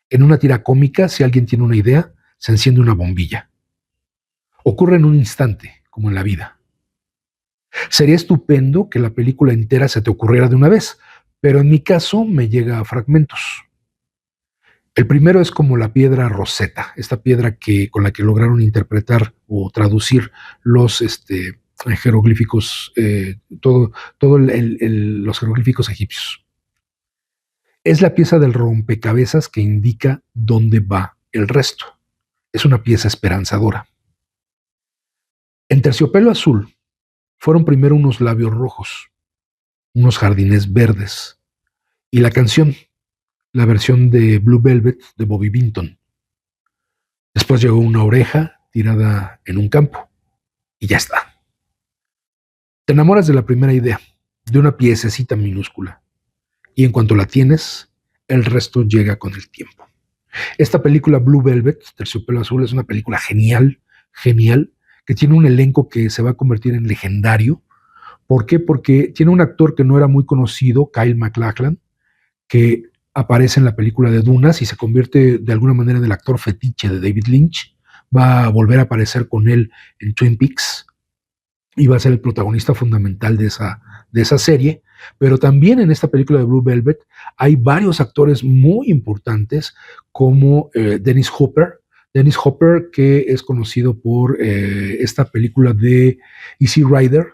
En una tira cómica, si alguien tiene una idea, se enciende una bombilla. Ocurre en un instante, como en la vida. Sería estupendo que la película entera se te ocurriera de una vez, pero en mi caso me llega a fragmentos. El primero es como la piedra Rosetta, esta piedra con la que lograron interpretar o traducir los jeroglíficos, los jeroglíficos egipcios. Es la pieza del rompecabezas que indica dónde va el resto. Es una pieza esperanzadora. En Terciopelo Azul fueron primero unos labios rojos, unos jardines verdes y la canción, la versión de Blue Velvet de Bobby Vinton. Después llegó una oreja tirada en un campo y ya está. Te enamoras de la primera idea, de una piececita minúscula, y en cuanto la tienes, el resto llega con el tiempo. Esta película Blue Velvet, Terciopelo Azul, es una película genial, que tiene un elenco que se va a convertir en legendario. ¿Por qué? Porque tiene un actor que no era muy conocido, Kyle MacLachlan, que aparece en la película de Dunas y se convierte de alguna manera en el actor fetiche de David Lynch. Va a volver a aparecer con él en Twin Peaks y va a ser el protagonista fundamental de esa serie. Pero también en esta película de Blue Velvet hay varios actores muy importantes como Dennis Hopper. Dennis Hopper, que es conocido por esta película de Easy Rider,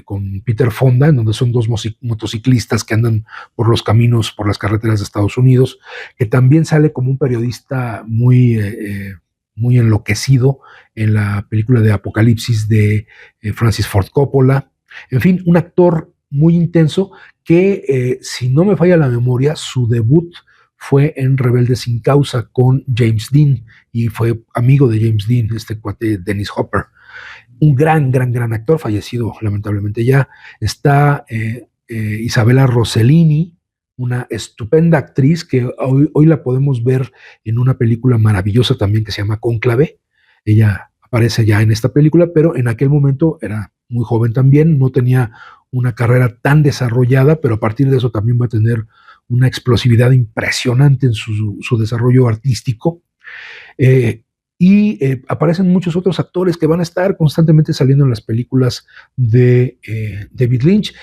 con Peter Fonda, en donde son dos motociclistas que andan por los caminos, por las carreteras de Estados Unidos, que también sale como un periodista muy enloquecido en la película de Apocalipsis de Francis Ford Coppola. En fin, un actor muy intenso que, si no me falla la memoria, su debut fue en Rebelde sin Causa con James Dean y fue amigo de James Dean, este cuate Dennis Hopper. Un gran actor, fallecido lamentablemente ya. Está Isabella Rossellini, una estupenda actriz que hoy la podemos ver en una película maravillosa también que se llama Cónclave. Ella aparece ya en esta película, pero en aquel momento era muy joven también, no tenía una carrera tan desarrollada, pero a partir de eso también va a tener una explosividad impresionante en su desarrollo artístico. Eh, Aparecen muchos otros actores que van a estar constantemente saliendo en las películas de David Lynch.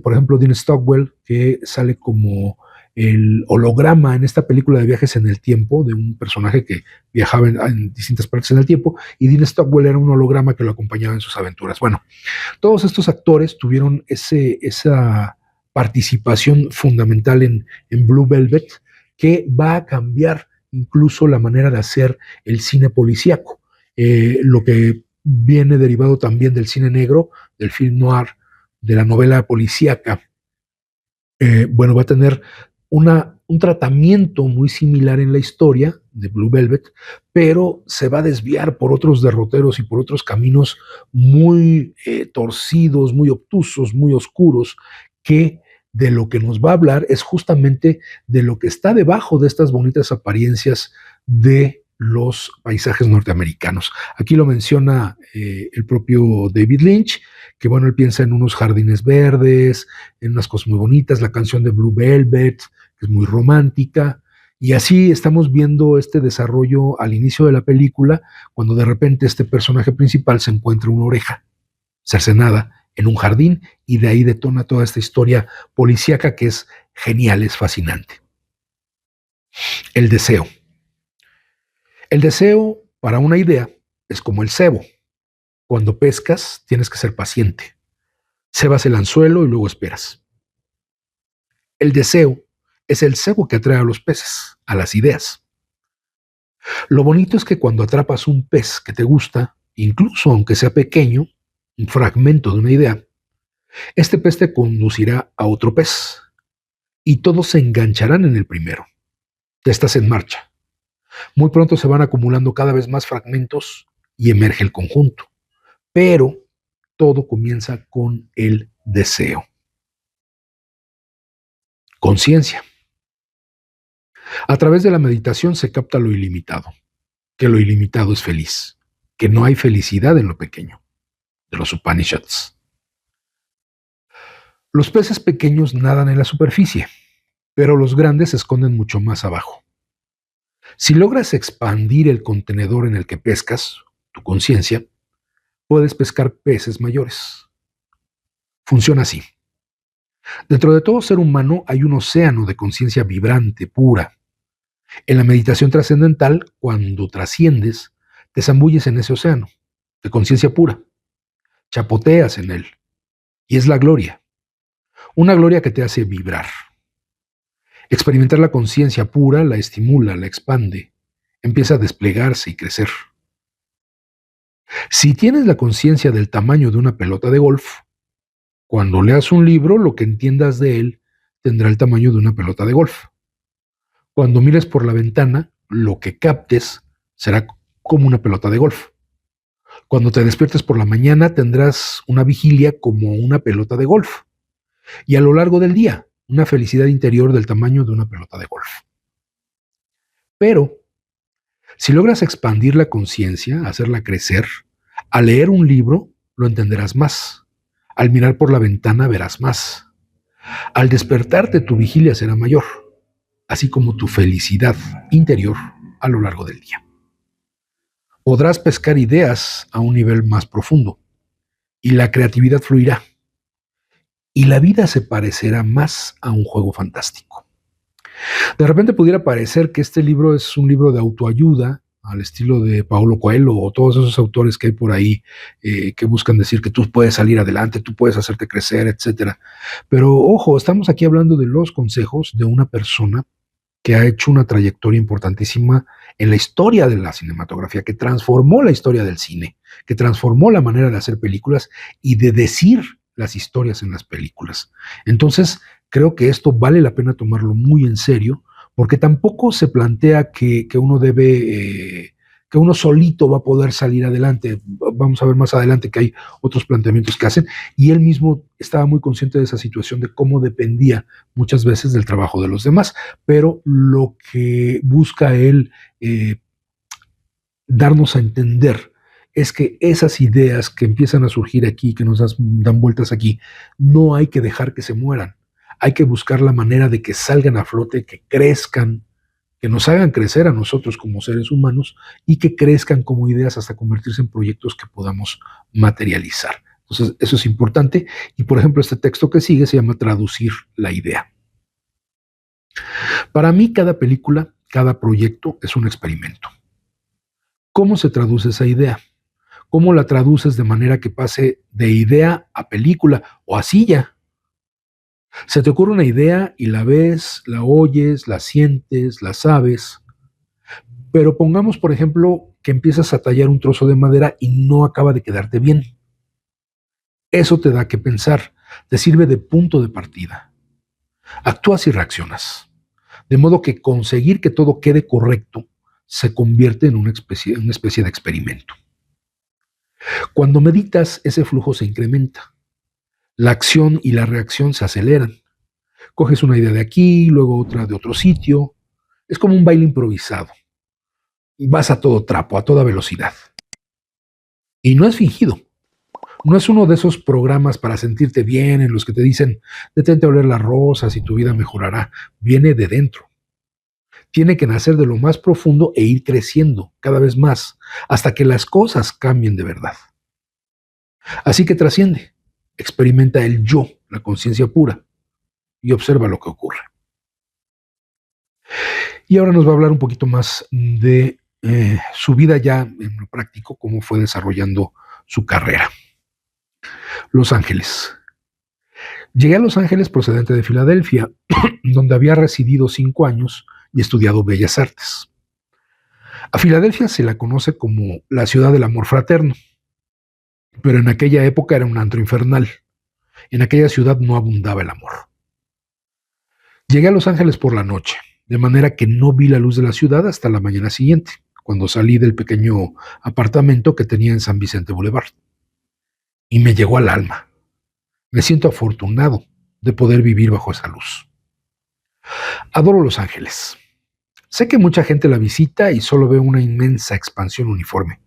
Por ejemplo, Dean Stockwell, que sale como el holograma en esta película de viajes en el tiempo, de un personaje que viajaba en distintas partes en el tiempo, y Dean Stockwell era un holograma que lo acompañaba en sus aventuras. Bueno, todos estos actores tuvieron esa participación fundamental en Blue Velvet, que va a cambiar incluso la manera de hacer el cine policíaco, lo que viene derivado también del cine negro, del film noir, de la novela policíaca. Bueno, va a tener un tratamiento muy similar en la historia de Blue Velvet, pero se va a desviar por otros derroteros y por otros caminos muy torcidos, muy obtusos, muy oscuros, que de lo que nos va a hablar es justamente de lo que está debajo de estas bonitas apariencias de los paisajes norteamericanos. Aquí lo menciona el propio David Lynch, que bueno, él piensa en unos jardines verdes, en unas cosas muy bonitas, la canción de Blue Velvet, que es muy romántica, y así estamos viendo este desarrollo al inicio de la película, cuando de repente este personaje principal se encuentra una oreja cercenada en un jardín, y de ahí detona toda esta historia policíaca que es genial, es fascinante. El deseo. El deseo para una idea es como el cebo. Cuando pescas, tienes que ser paciente. Cebas el anzuelo y luego esperas. El deseo es el cebo que atrae a los peces, a las ideas. Lo bonito es que cuando atrapas un pez que te gusta, incluso aunque sea pequeño, un fragmento de una idea, este pez te conducirá a otro pez y todos se engancharán en el primero. Ya estás en marcha. Muy pronto se van acumulando cada vez más fragmentos y emerge el conjunto. Pero todo comienza con el deseo. Conciencia. A través de la meditación se capta lo ilimitado, que lo ilimitado es feliz, que no hay felicidad en lo pequeño, de los Upanishads. Los peces pequeños nadan en la superficie, pero los grandes se esconden mucho más abajo. Si logras expandir el contenedor en el que pescas, tu conciencia, puedes pescar peces mayores. Funciona así. Dentro de todo ser humano hay un océano de conciencia vibrante, pura. En la meditación trascendental, cuando trasciendes, te zambulles en ese océano de conciencia pura. Chapoteas en él. Y es la gloria. Una gloria que te hace vibrar. Experimentar la conciencia pura la estimula, la expande. Empieza a desplegarse y crecer. Si tienes la conciencia del tamaño de una pelota de golf, cuando leas un libro, lo que entiendas de él tendrá el tamaño de una pelota de golf. Cuando mires por la ventana, lo que captes será como una pelota de golf. Cuando te despiertes por la mañana, tendrás una vigilia como una pelota de golf. Y a lo largo del día, una felicidad interior del tamaño de una pelota de golf. Pero, si logras expandir la conciencia, hacerla crecer, al leer un libro, lo entenderás más. Al mirar por la ventana, verás más. Al despertarte, tu vigilia será mayor, así como tu felicidad interior a lo largo del día. Podrás pescar ideas a un nivel más profundo y la creatividad fluirá. Y la vida se parecerá más a un juego fantástico. De repente pudiera parecer que este libro es un libro de autoayuda, al estilo de Paulo Coelho o todos esos autores que hay por ahí que buscan decir que tú puedes salir adelante, tú puedes hacerte crecer, etc. Pero ojo, estamos aquí hablando de los consejos de una persona que ha hecho una trayectoria importantísima en la historia de la cinematografía, que transformó la historia del cine, que transformó la manera de hacer películas y de decir las historias en las películas. Entonces, creo que esto vale la pena tomarlo muy en serio, porque tampoco se plantea que uno debe, que uno solito va a poder salir adelante. Vamos a ver más adelante que hay otros planteamientos que hacen, y él mismo estaba muy consciente de esa situación, de cómo dependía muchas veces del trabajo de los demás, pero lo que busca él darnos a entender es que esas ideas que empiezan a surgir aquí, que nos dan vueltas aquí, no hay que dejar que se mueran. Hay que buscar la manera de que salgan a flote, que crezcan, que nos hagan crecer a nosotros como seres humanos y que crezcan como ideas hasta convertirse en proyectos que podamos materializar. Entonces, eso es importante. Y, por ejemplo, este texto que sigue se llama Traducir la idea. Para mí, cada película, cada proyecto es un experimento. ¿Cómo se traduce esa idea? ¿Cómo la traduces de manera que pase de idea a película o a silla? Se te ocurre una idea y la ves, la oyes, la sientes, la sabes, pero pongamos, por ejemplo, que empiezas a tallar un trozo de madera y no acaba de quedarte bien. Eso te da que pensar, te sirve de punto de partida. Actúas y reaccionas, de modo que conseguir que todo quede correcto se convierte en una especie de experimento. Cuando meditas, ese flujo se incrementa. La acción y la reacción se aceleran. Coges una idea de aquí, luego otra de otro sitio. Es como un baile improvisado. Vas a todo trapo, a toda velocidad. Y no es fingido. No es uno de esos programas para sentirte bien en los que te dicen, detente a oler las rosas y tu vida mejorará. Viene de dentro. Tiene que nacer de lo más profundo e ir creciendo cada vez más, hasta que las cosas cambien de verdad. Así que trasciende, experimenta el yo, la conciencia pura, y observa lo que ocurre. Y ahora nos va a hablar un poquito más de su vida ya en lo práctico, cómo fue desarrollando su carrera. Los Ángeles. Llegué a Los Ángeles procedente de Filadelfia, donde había residido 5 años y estudiado Bellas Artes. A Filadelfia se la conoce como la ciudad del amor fraterno, pero en aquella época era un antro infernal. En aquella ciudad no abundaba el amor. Llegué a Los Ángeles por la noche, de manera que no vi la luz de la ciudad hasta la mañana siguiente, cuando salí del pequeño apartamento que tenía en San Vicente Boulevard. Y me llegó al alma. Me siento afortunado de poder vivir bajo esa luz. Adoro Los Ángeles. Sé que mucha gente la visita y solo ve una inmensa expansión uniforme.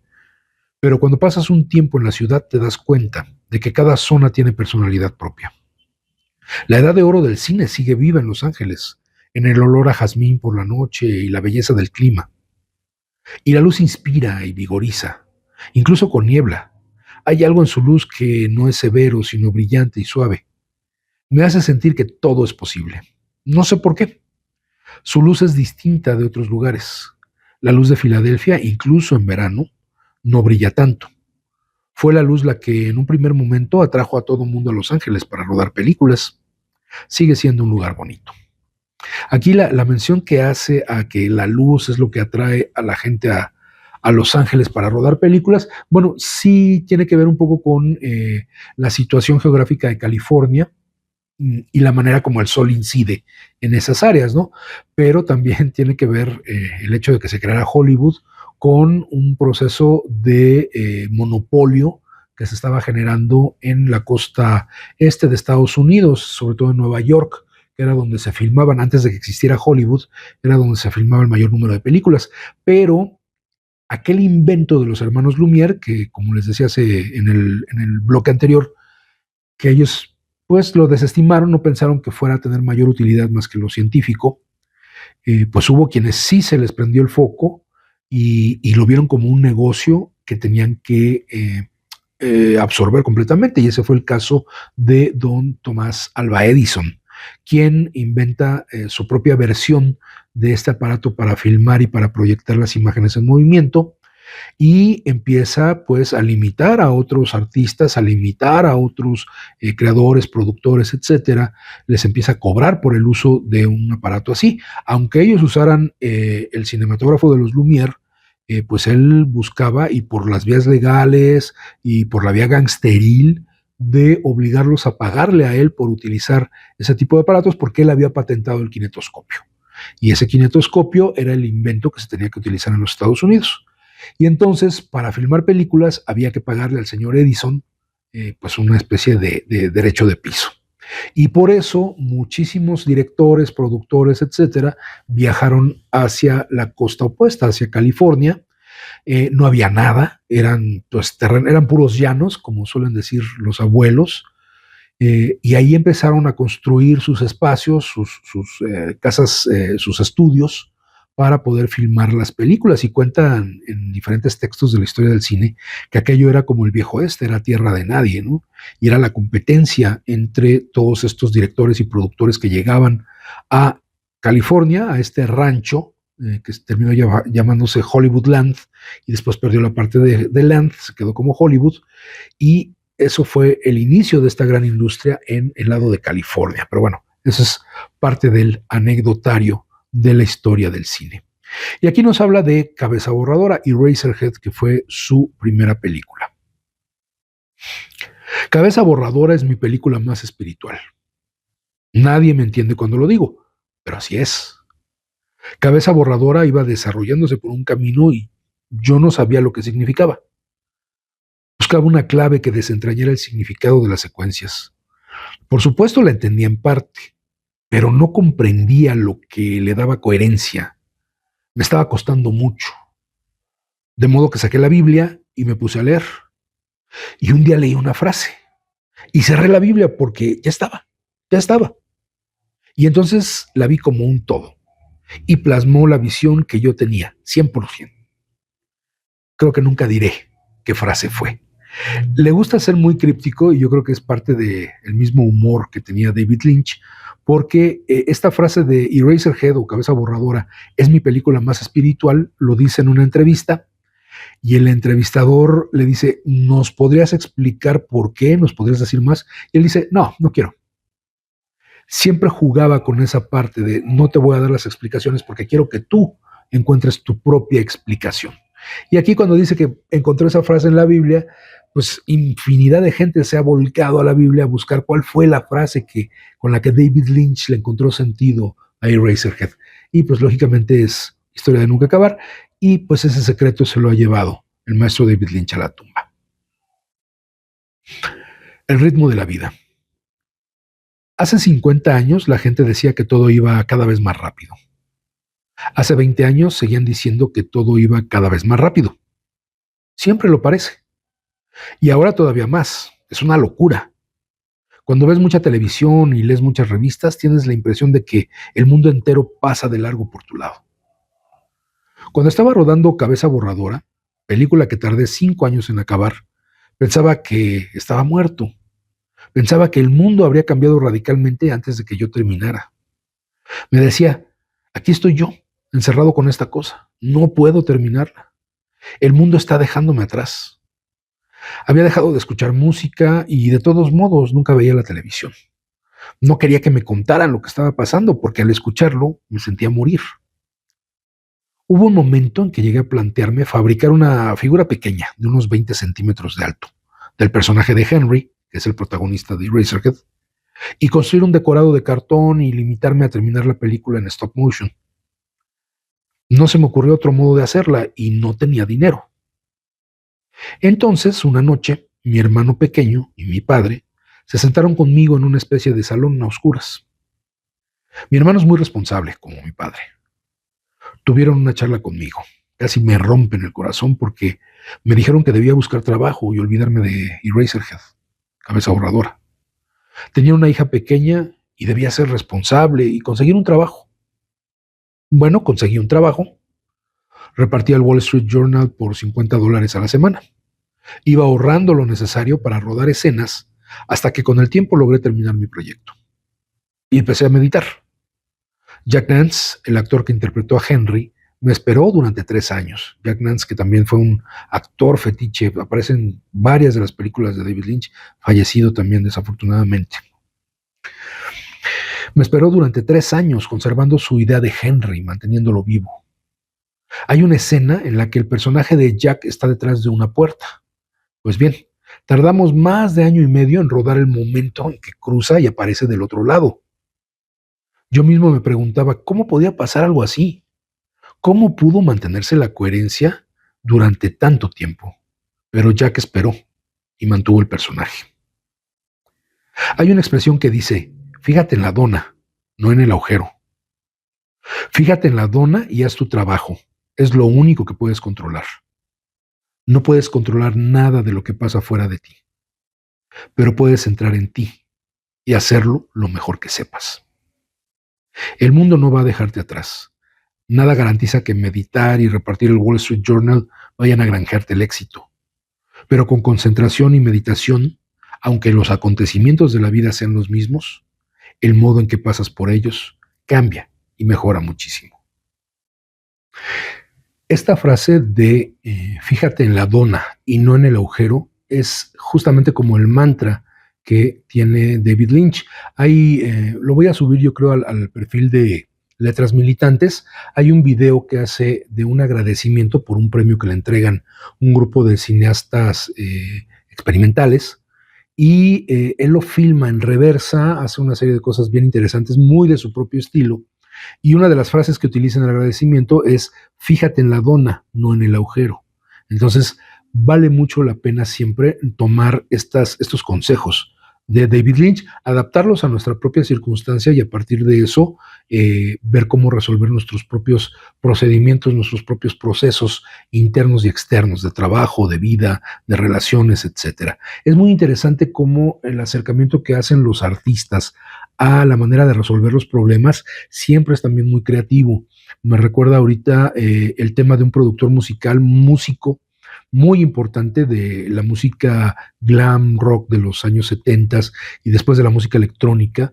Pero cuando pasas un tiempo en la ciudad te das cuenta de que cada zona tiene personalidad propia. La edad de oro del cine sigue viva en Los Ángeles, en el olor a jazmín por la noche y la belleza del clima. Y la luz inspira y vigoriza, incluso con niebla. Hay algo en su luz que no es severo, sino brillante y suave. Me hace sentir que todo es posible. No sé por qué. Su luz es distinta de otros lugares. La luz de Filadelfia, incluso en verano, no brilla tanto. Fue la luz la que en un primer momento atrajo a todo mundo a Los Ángeles para rodar películas. Sigue siendo un lugar bonito. Aquí la mención que hace a que la luz es lo que atrae a la gente a Los Ángeles para rodar películas, bueno, sí tiene que ver un poco con la situación geográfica de California y la manera como el sol incide en esas áreas, ¿no? Pero también tiene que ver el hecho de que se creara Hollywood con un proceso de monopolio que se estaba generando en la costa este de Estados Unidos, sobre todo en Nueva York, que era donde se filmaban, antes de que existiera Hollywood, era donde se filmaba el mayor número de películas. Pero aquel invento de los hermanos Lumière, que como les decía en el bloque anterior, que ellos pues lo desestimaron, no pensaron que fuera a tener mayor utilidad más que lo científico, pues hubo quienes sí se les prendió el foco y lo vieron como un negocio que tenían que absorber completamente, y ese fue el caso de don Tomás Alva Edison, quien inventa su propia versión de este aparato para filmar y para proyectar las imágenes en movimiento, y empieza pues a limitar a otros artistas, a limitar a otros creadores, productores, etcétera. Les empieza a cobrar por el uso de un aparato así, aunque ellos usaran el cinematógrafo de los Lumière, pues él buscaba, y por las vías legales y por la vía gangsteril, de obligarlos a pagarle a él por utilizar ese tipo de aparatos porque él había patentado el kinetoscopio. Y ese kinetoscopio era el invento que se tenía que utilizar en los Estados Unidos. Y entonces, para filmar películas, había que pagarle al señor Edison pues una especie de derecho de piso. Y por eso muchísimos directores, productores, etcétera, viajaron hacia la costa opuesta, hacia California. No había nada, eran puros llanos, como suelen decir los abuelos, y ahí empezaron a construir sus espacios, sus casas, sus estudios, para poder filmar las películas. Y cuentan en diferentes textos de la historia del cine que aquello era como el viejo oeste, era tierra de nadie, ¿no? Y era la competencia entre todos estos directores y productores que llegaban a California, a este rancho, que terminó llamándose Hollywoodland, y después perdió la parte de Land, se quedó como Hollywood, y eso fue el inicio de esta gran industria en el lado de California. Pero bueno, eso es parte del anecdotario de la historia del cine. Y aquí nos habla de Cabeza Borradora, Eraserhead, que fue su primera película. Cabeza Borradora es mi película más espiritual. Nadie me entiende cuando lo digo, pero así es. Cabeza Borradora iba desarrollándose por un camino y yo no sabía lo que significaba. Buscaba una clave que desentrañara el significado de las secuencias. Por supuesto la entendía en parte, pero no comprendía lo que le daba coherencia. Me estaba costando mucho. De modo que saqué la Biblia y me puse a leer. Y un día leí una frase y cerré la Biblia porque ya estaba. Y entonces la vi como un todo y plasmó la visión que yo tenía, 100%. Creo que nunca diré qué frase fue. Le gusta ser muy críptico y yo creo que es parte del mismo humor que tenía David Lynch, porque esta frase de Eraserhead o Cabeza Borradora es mi película más espiritual, lo dice en una entrevista y el entrevistador le dice, ¿nos podrías explicar por qué? ¿Nos podrías decir más? Y él dice, no quiero. Siempre jugaba con esa parte de no te voy a dar las explicaciones porque quiero que tú encuentres tu propia explicación. Y aquí cuando dice que encontró esa frase en la Biblia, pues infinidad de gente se ha volcado a la Biblia a buscar cuál fue la frase con la que David Lynch le encontró sentido a Eraserhead. Y pues lógicamente es Historia de Nunca Acabar, y pues ese secreto se lo ha llevado el maestro David Lynch a la tumba. El ritmo de la vida. Hace 50 años la gente decía que todo iba cada vez más rápido. Hace 20 años seguían diciendo que todo iba cada vez más rápido. Siempre lo parece. Y ahora todavía más. Es una locura. Cuando ves mucha televisión y lees muchas revistas, tienes la impresión de que el mundo entero pasa de largo por tu lado. Cuando estaba rodando Cabeza Borradora, película que tardé 5 años en acabar, pensaba que estaba muerto. Pensaba que el mundo habría cambiado radicalmente antes de que yo terminara. Me decía, aquí estoy yo, encerrado con esta cosa. No puedo terminarla. El mundo está dejándome atrás. Había dejado de escuchar música y de todos modos nunca veía la televisión. No quería que me contaran lo que estaba pasando porque al escucharlo me sentía morir. Hubo un momento en que llegué a plantearme fabricar una figura pequeña de unos 20 centímetros de alto del personaje de Henry, que es el protagonista de Eraserhead, y construir un decorado de cartón y limitarme a terminar la película en stop motion. No se me ocurrió otro modo de hacerla y no tenía dinero. Entonces, una noche, mi hermano pequeño y mi padre se sentaron conmigo en una especie de salón a oscuras. Mi hermano es muy responsable, como mi padre. Tuvieron una charla conmigo. Casi me rompen el corazón porque me dijeron que debía buscar trabajo y olvidarme de Eraserhead, Cabeza Borradora. Tenía una hija pequeña y debía ser responsable y conseguir un trabajo. Bueno, conseguí un trabajo. Repartía el Wall Street Journal por $50 a la semana. Iba ahorrando lo necesario para rodar escenas hasta que con el tiempo logré terminar mi proyecto. Y empecé a meditar. Jack Nance, el actor que interpretó a Henry, me esperó durante 3 años. Jack Nance, que también fue un actor fetiche, aparece en varias de las películas de David Lynch, fallecido también desafortunadamente. Me esperó durante 3 años conservando su idea de Henry, manteniéndolo vivo. Hay una escena en la que el personaje de Jack está detrás de una puerta. Pues bien, Tardamos más de año y medio en rodar el momento en que cruza y aparece del otro lado. Yo mismo me preguntaba, ¿cómo podía pasar algo así? ¿Cómo pudo mantenerse la coherencia durante tanto tiempo? Pero Jack esperó y mantuvo el personaje. Hay una expresión que dice, fíjate en la dona, no en el agujero. Fíjate en la dona y haz tu trabajo. Es lo único que puedes controlar. No puedes controlar nada de lo que pasa fuera de ti, pero puedes entrar en ti y hacerlo lo mejor que sepas. El mundo no va a dejarte atrás. Nada garantiza que meditar y repartir el Wall Street Journal vayan a granjearte el éxito. Pero con concentración y meditación, aunque los acontecimientos de la vida sean los mismos, el modo en que pasas por ellos cambia y mejora muchísimo. Esta frase de fíjate en la dona y no en el agujero es justamente como el mantra que tiene David Lynch. Ahí lo voy a subir yo creo al perfil de Letras Militantes. Hay un video que hace de un agradecimiento por un premio que le entregan un grupo de cineastas experimentales y él lo filma en reversa, hace una serie de cosas bien interesantes, muy de su propio estilo. Y una de las frases que utiliza en el agradecimiento es, fíjate en la dona, no en el agujero. Entonces, vale mucho la pena siempre tomar estos consejos de David Lynch, adaptarlos a nuestra propia circunstancia y a partir de eso ver cómo resolver nuestros propios procedimientos, nuestros propios procesos internos y externos de trabajo, de vida, de relaciones, etcétera. Es muy interesante cómo el acercamiento que hacen los artistas a la manera de resolver los problemas siempre es también muy creativo. Me recuerda ahorita el tema de un productor musical, músico, muy importante de la música glam rock de los años 70 y después de la música electrónica,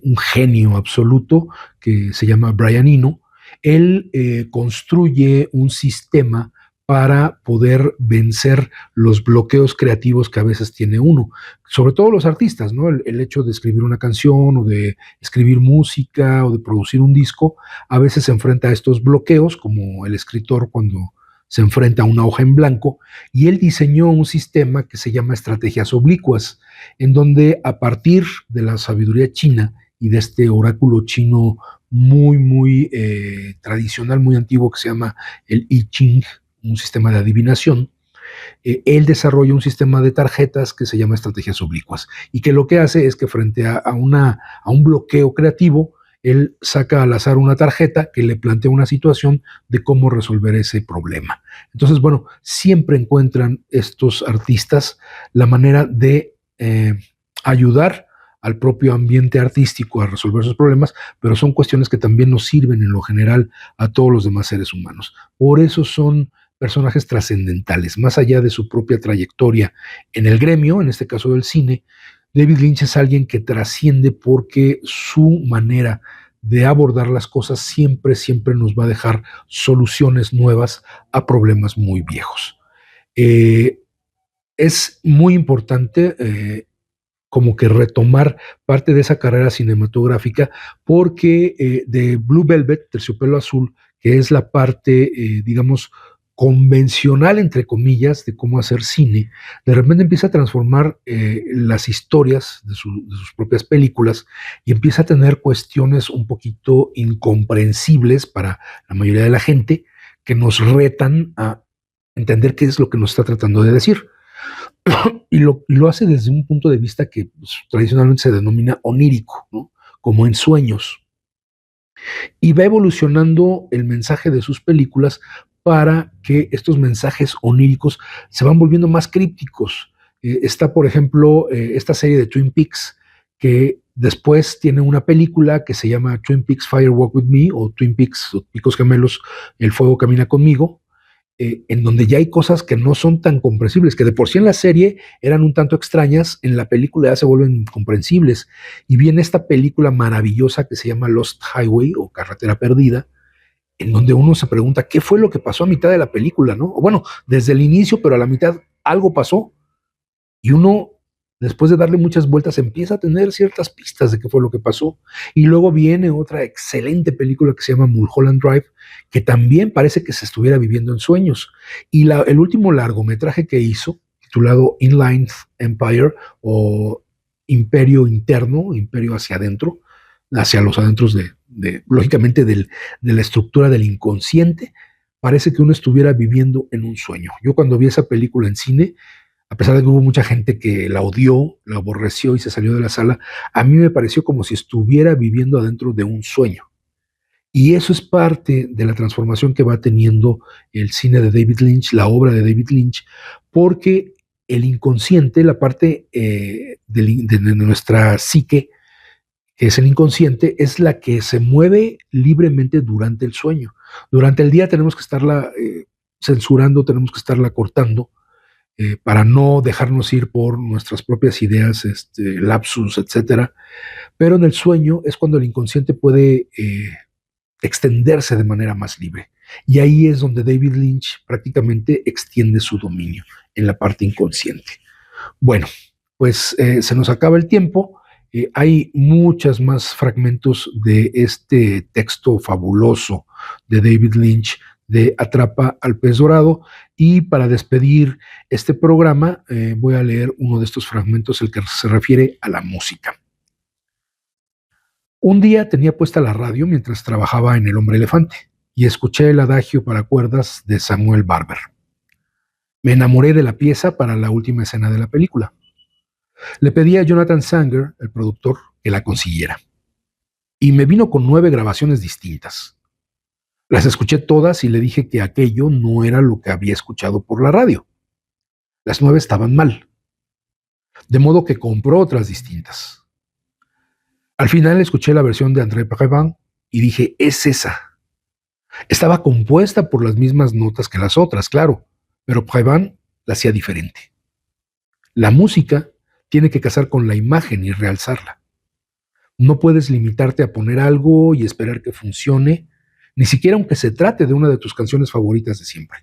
un genio absoluto que se llama Brian Eno. Él construye un sistema para poder vencer los bloqueos creativos que a veces tiene uno, sobre todo los artistas, ¿no? El hecho de escribir una canción o de escribir música o de producir un disco, a veces se enfrenta a estos bloqueos, como el escritor cuando se enfrenta a una hoja en blanco, y él diseñó un sistema que se llama estrategias oblicuas, en donde a partir de la sabiduría china y de este oráculo chino muy tradicional, muy antiguo, que se llama el I Ching, un sistema de adivinación, él desarrolla un sistema de tarjetas que se llama estrategias oblicuas y que lo que hace es que frente a un bloqueo creativo, él saca al azar una tarjeta que le plantea una situación de cómo resolver ese problema. Entonces, bueno, siempre encuentran estos artistas la manera de ayudar al propio ambiente artístico a resolver sus problemas, pero son cuestiones que también nos sirven en lo general a todos los demás seres humanos. Por eso son personajes trascendentales, más allá de su propia trayectoria en el gremio, en este caso del cine. David Lynch es alguien que trasciende porque su manera de abordar las cosas siempre nos va a dejar soluciones nuevas a problemas muy viejos. Es muy importante como que retomar parte de esa carrera cinematográfica porque de Blue Velvet, Terciopelo Azul, que es la parte, digamos, convencional, entre comillas, de cómo hacer cine, de repente empieza a transformar las historias de sus propias películas y empieza a tener cuestiones un poquito incomprensibles para la mayoría de la gente que nos retan a entender qué es lo que nos está tratando de decir. Y lo hace desde un punto de vista que pues, tradicionalmente se denomina onírico, ¿no? Como en sueños. Y va evolucionando el mensaje de sus películas para que estos mensajes oníricos se van volviendo más crípticos. Está, por ejemplo, esta serie de Twin Peaks, que después tiene una película que se llama Twin Peaks Fire Walk With Me, o Twin Peaks, o Picos Gemelos, El Fuego Camina Conmigo, en donde ya hay cosas que no son tan comprensibles, que de por sí en la serie eran un tanto extrañas, en la película ya se vuelven comprensibles. Y viene esta película maravillosa que se llama Lost Highway o Carretera Perdida, en donde uno se pregunta qué fue lo que pasó a mitad de la película, ¿no? O bueno, desde el inicio, pero a la mitad algo pasó. Y uno, después de darle muchas vueltas, empieza a tener ciertas pistas de qué fue lo que pasó. Y luego viene otra excelente película que se llama Mulholland Drive, que también parece que se estuviera viviendo en sueños. Y el último largometraje que hizo, titulado Inline Empire o Imperio Interno, Imperio hacia adentro, hacia los adentros lógicamente de la estructura del inconsciente. Parece que uno estuviera viviendo en un sueño. Yo cuando vi esa película en cine, a pesar de que hubo mucha gente que la odió, la aborreció y se salió de la sala, a mí me pareció como si estuviera viviendo adentro de un sueño. Y eso es parte de la transformación que va teniendo el cine de David Lynch, la obra de David Lynch, porque el inconsciente, la parte de nuestra psique, que es el inconsciente, es la que se mueve libremente durante el sueño. Durante el día tenemos que estarla censurando, tenemos que estarla cortando, para no dejarnos ir por nuestras propias ideas, lapsus, etcétera. Pero en el sueño es cuando el inconsciente puede extenderse de manera más libre. Y ahí es donde David Lynch prácticamente extiende su dominio, en la parte inconsciente. Bueno, pues se nos acaba el tiempo. Hay muchos más fragmentos de este texto fabuloso de David Lynch, de Atrapa al pez dorado, y para despedir este programa voy a leer uno de estos fragmentos, el que se refiere a la música. Un día tenía puesta la radio mientras trabajaba en El Hombre Elefante y escuché el adagio para cuerdas de Samuel Barber. Me enamoré de la pieza para la última escena de la película. Le pedí a Jonathan Sanger, el productor, que la consiguiera. Y me vino con 9 grabaciones distintas. Las escuché todas y le dije que aquello no era lo que había escuchado por la radio. Las 9 estaban mal. De modo que compró otras distintas. Al final escuché la versión de André Previn y dije, es esa. Estaba compuesta por las mismas notas que las otras, claro, pero Previn la hacía diferente. La música tiene que casar con la imagen y realzarla. No puedes limitarte a poner algo y esperar que funcione, ni siquiera aunque se trate de una de tus canciones favoritas de siempre.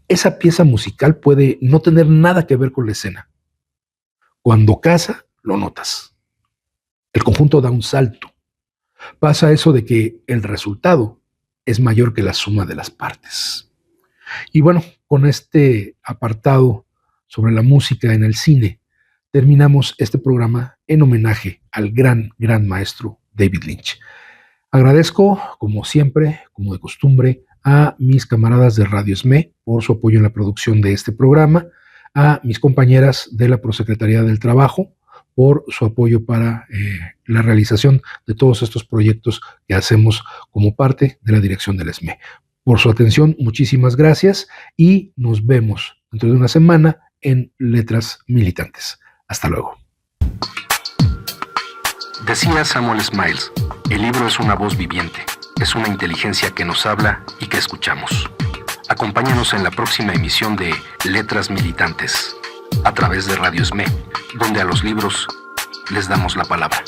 Esa pieza musical puede no tener nada que ver con la escena. Cuando casa, lo notas. El conjunto da un salto. Pasa eso de que el resultado es mayor que la suma de las partes. Y bueno, con este apartado sobre la música en el cine, terminamos este programa en homenaje al gran maestro David Lynch. Agradezco, como siempre, como de costumbre, a mis camaradas de Radio SME por su apoyo en la producción de este programa, a mis compañeras de la Prosecretaría del Trabajo por su apoyo para la realización de todos estos proyectos que hacemos como parte de la dirección del SME. Por su atención, muchísimas gracias y nos vemos dentro de una semana en Letras Militantes. Hasta luego. Decía Samuel Smiles, el libro es una voz viviente, es una inteligencia que nos habla y que escuchamos. Acompáñanos en la próxima emisión de Letras Militantes, a través de Radio SME, donde a los libros les damos la palabra.